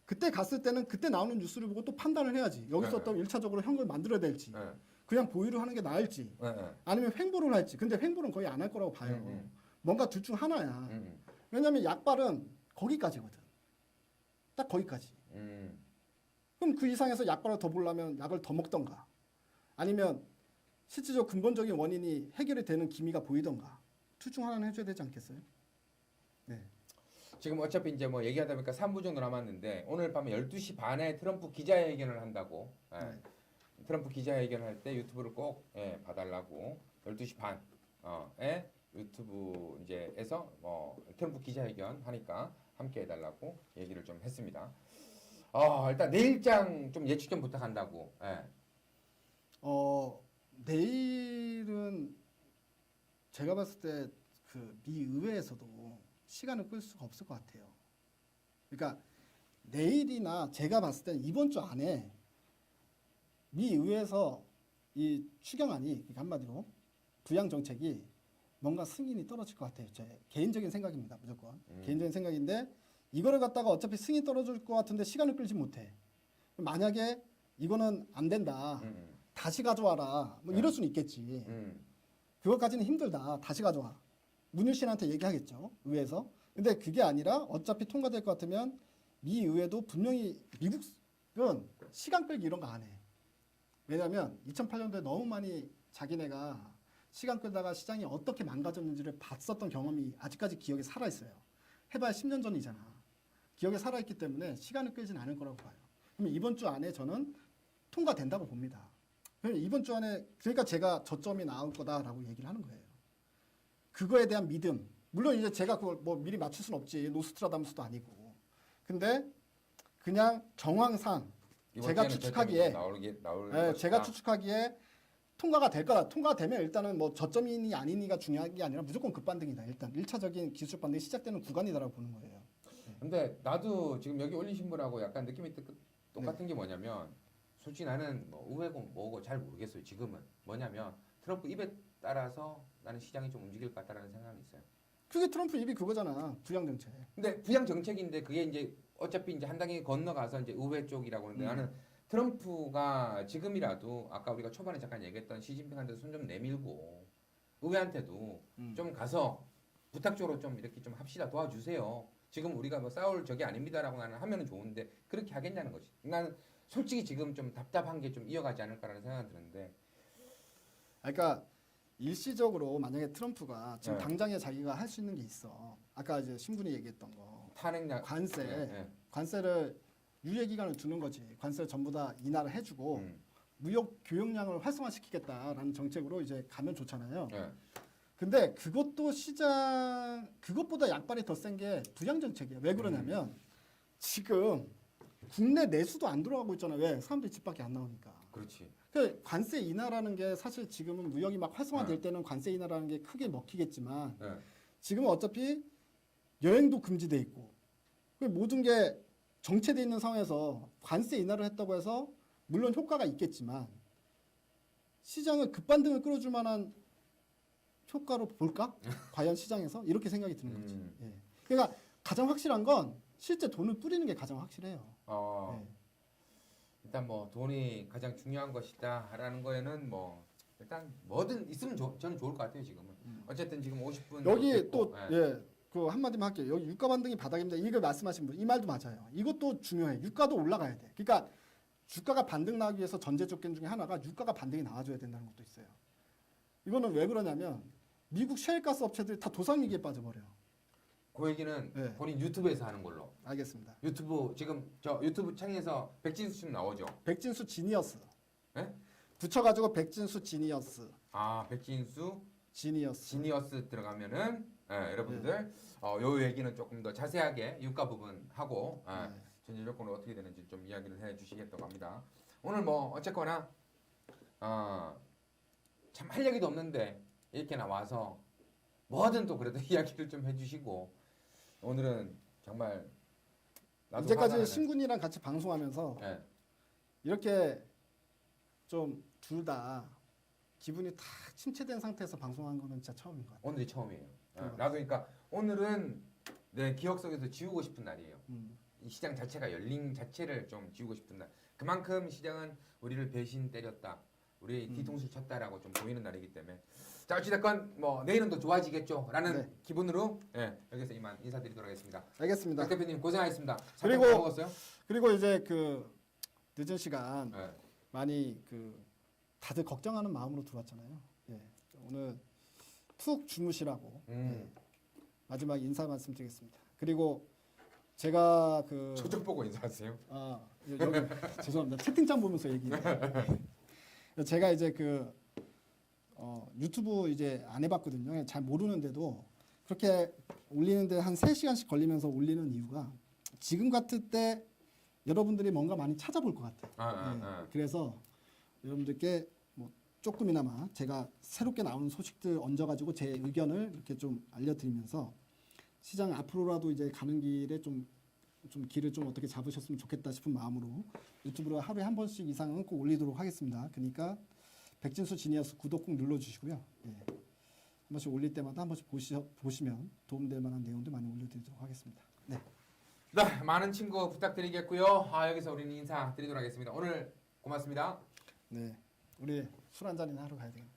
그때 갔을 때는 그때 나오는 뉴스를 보고 또 판단을 해야지. 여기서 또 1차적으로 현금을 만들어야 될지 그냥 보유를 하는 게 나을지 아니면 횡보를 할지. 근데 횡보는 거의 안 할 거라고 봐요. 뭔가 둘 중 하나야. 왜냐하면 약발은 거기까지거든. 딱 거기까지. 그럼 그 이상에서 약발을 더 보려면 약을 더 먹던가 아니면 실질적 근본적인 원인이 해결이 되는 기미가 보이던가 둘 중 하나는 해줘야 되지 않겠어요? 네. 지금 어차피 이제 뭐 얘기하다 보니까 3부 정도 남았는데 오늘 밤에 12시 반에 트럼프 기자회견을 한다고. 네. 트럼프 기자회견 할 때 유튜브를 꼭 봐달라고 12시 반에 유튜브 이제에서 뭐 트럼프 기자회견 하니까 함께 해달라고 얘기를 좀 했습니다. 일단 내일장 좀 예측 좀 부탁한다고. 내일은 제가 봤을 때 그 미 의회에서도 시간을 끌 수가 없을 것 같아요. 그러니까 내일이나 제가 봤을 때 이번 주 안에 미 의회에서 이 추경안이 그러니까 한마디로 부양 정책이 뭔가 승인이 떨어질 것 같아요. 제 개인적인 생각입니다. 무조건 개인적인 생각인데 이거를 갖다가 어차피 승인 떨어질 것 같은데 시간을 끌지 못해. 만약에 이거는 안 된다. 다시 가져와라. 뭐 이럴 수는 있겠지. 그것까지는 힘들다. 다시 가져와. 문일 씨한테 얘기하겠죠. 의회에서. 근데 그게 아니라 어차피 통과될 것 같으면 미 의회도 분명히 미국은 시간 끌기 이런 거 안 해. 왜냐하면 2008년도에 너무 많이 자기네가 시간 끌다가 시장이 어떻게 망가졌는지를 봤었던 경험이 아직까지 기억에 살아있어요. 해봐야 10년 전이잖아. 기억에 살아있기 때문에 시간을 끌진 않을 거라고 봐요. 그럼 이번 주 안에 저는 통과된다고 봅니다. 이번 주 안에 그러니까 제가 저점이 나올 거다라고 얘기를 하는 거예요. 그거에 대한 믿음. 물론 이제 제가 그걸 뭐 미리 맞출 수는 없지. 노스트라다무스도 아니고. 근데 그냥 정황상 제가 추측하기에 제가 추측하기에 통과가 될 거다. 통과되면 일단은 뭐 저점이니 아니니가 중요한 게 아니라 무조건 급반등이다. 일단 1차적인 기술 반등이 시작되는 구간이다라고 보는 거예요. 근데 나도 지금 여기 올리신 분하고 약간 느낌이 똑같은 게 뭐냐면 솔직히 나는 뭐 의외고 뭐고 잘 모르겠어요. 지금은 뭐냐면 트럼프 입에 따라서 나는 시장이 좀 움직일 것 같다라는 생각은 있어요. 그게 트럼프 입이 그거잖아. 부양 정책. 근데 부양 정책인데 그게 이제 어차피 이제 한 단계 건너가서 이제 의회 쪽이라고 하는데 나는 트럼프가 지금이라도 아까 우리가 초반에 잠깐 얘기했던 시진핑한테 손 좀 내밀고 의회한테도 좀 가서 부탁적으로 좀 이렇게 좀 합시다. 도와주세요. 지금 우리가 뭐 싸울 적이 아닙니다라고 나는 하면은 좋은데 그렇게 하겠냐는 거지. 나는 솔직히 지금 좀 답답한 게 좀 이어가지 않을까라는 생각이 드는데. 그러니까 일시적으로 만약에 트럼프가 지금 네. 당장에 자기가 할 수 있는 게 있어. 아까 이제 신분이 얘기했던 거 탄핵량 관세 네. 관세를 유예 기간을 두는 거지. 관세를 전부 다 인하를 해주고 무역 교역량을 활성화시키겠다라는 정책으로 이제 가면 좋잖아요. 네. 근데 그것도 그것보다 약발이 더 센 게 부양 정책이야. 왜 그러냐면 지금 국내 내수도 안 들어가고 있잖아. 왜? 사람들이 집 밖에 안 나오니까. 그렇지. 그 관세 인하라는 게 사실 지금은 무역이 막 활성화될 때는 관세 인하라는 게 크게 먹히겠지만 네. 지금은 어차피 여행도 금지돼 있고 그 모든 게 정체돼 있는 상황에서 관세 인하를 했다고 해서 물론 효과가 있겠지만 시장을 급반등을 끌어줄 만한 효과로 볼까? 과연 시장에서 이렇게 생각이 드는 거지. 예. 그러니까 가장 확실한 건 실제 돈을 뿌리는 게 가장 확실해요. 예. 일단 뭐 돈이 가장 중요한 것이다라는 거에는 뭐 일단 뭐든 있으면 저는 좋을 것 같아요 지금은. 어쨌든 지금 50분 여기 또 그 한마디만 할게요. 여기 유가 반등이 바닥입니다. 이거 말씀하신 분 이 말도 맞아요. 이것도 중요해. 유가도 올라가야 돼. 그러니까 주가가 반등 나기 위해서 전제 조건 중에 하나가 유가가 반등이 나와줘야 된다는 것도 있어요. 이거는 왜 그러냐면 미국 셰일가스 업체들이 다 도산위기에 빠져버려요. 그 얘기는 네. 본인 유튜브에서 하는 걸로. 알겠습니다. 유튜브 지금 저 유튜브 창에서 백진수 씨 나오죠. 백진수 지니어스. 네? 붙여가지고 백진수 지니어스. 아 백진수 지니어스. 지니어스 들어가면은 여러분들 요 얘기는 조금 더 자세하게 유가 부분 하고 전제 조건은 어떻게 되는지 좀 이야기를 해주시겠다고 합니다. 오늘 뭐 어쨌거나 참 할 얘기도 없는데 이렇게 나와서 뭐든 또 그래도 이야기를 좀 해주시고 오늘은 정말 나도 화가 이제까지 나네. 신군이랑 같이 방송하면서 네. 이렇게 좀 둘 다 기분이 다 침체된 상태에서 방송한 거는 진짜 처음인 것 같아요. 오늘이 처음이에요. 그런 것 나도 그러니까 오늘은 내 기억 속에서 지우고 싶은 날이에요. 음. 이 시장 자체가 열린 자체를 좀 지우고 싶은 날. 그만큼 시장은 우리를 배신 때렸다. 우리 뒤통수를 쳤다라고 좀 보이는 날이기 때문에. 자 어찌됐건 뭐 내일은 더 좋아지겠죠라는 네. 기분으로 여기서 이만 인사드리도록 하겠습니다. 알겠습니다. 박 대표님 고생하셨습니다. 그리고- 잠깐 먹었어요? 그리고 이제 그 늦은 시간 네. 많이 그 다들 걱정하는 마음으로 들어왔잖아요. 예. 오늘 푹 주무시라고 마지막 인사 말씀드리겠습니다. 그리고 제가 그 저쪽 보고 인사하세요. 여기 죄송합니다. 채팅창 보면서 얘기해요. 제가 이제 그 유튜브 이제 안 해봤거든요. 잘 모르는데도 그렇게 올리는데 한 3시간씩 걸리면서 올리는 이유가 지금 같을 때 여러분들이 뭔가 많이 찾아볼 것 같아요. 그래서 여러분들께 뭐 조금이나마 제가 새롭게 나오는 소식들 얹어가지고 제 의견을 이렇게 좀 알려드리면서 시장 앞으로라도 이제 가는 길에 좀 길을 좀 어떻게 잡으셨으면 좋겠다 싶은 마음으로 유튜브로 하루에 한 번씩 이상은 꼭 올리도록 하겠습니다. 그러니까 백진수 지니어스 구독 꼭 눌러주시고요. 예. 한 번씩 올릴 때마다 한 번씩 보시면 도움될 만한 내용들 많이 올려드리도록 하겠습니다. 네. 네, 많은 친구 부탁드리겠고요. 여기서 우리는 인사드리도록 하겠습니다. 오늘 고맙습니다. 네. 우리 술 한 잔이나 하러 가야 되겠네.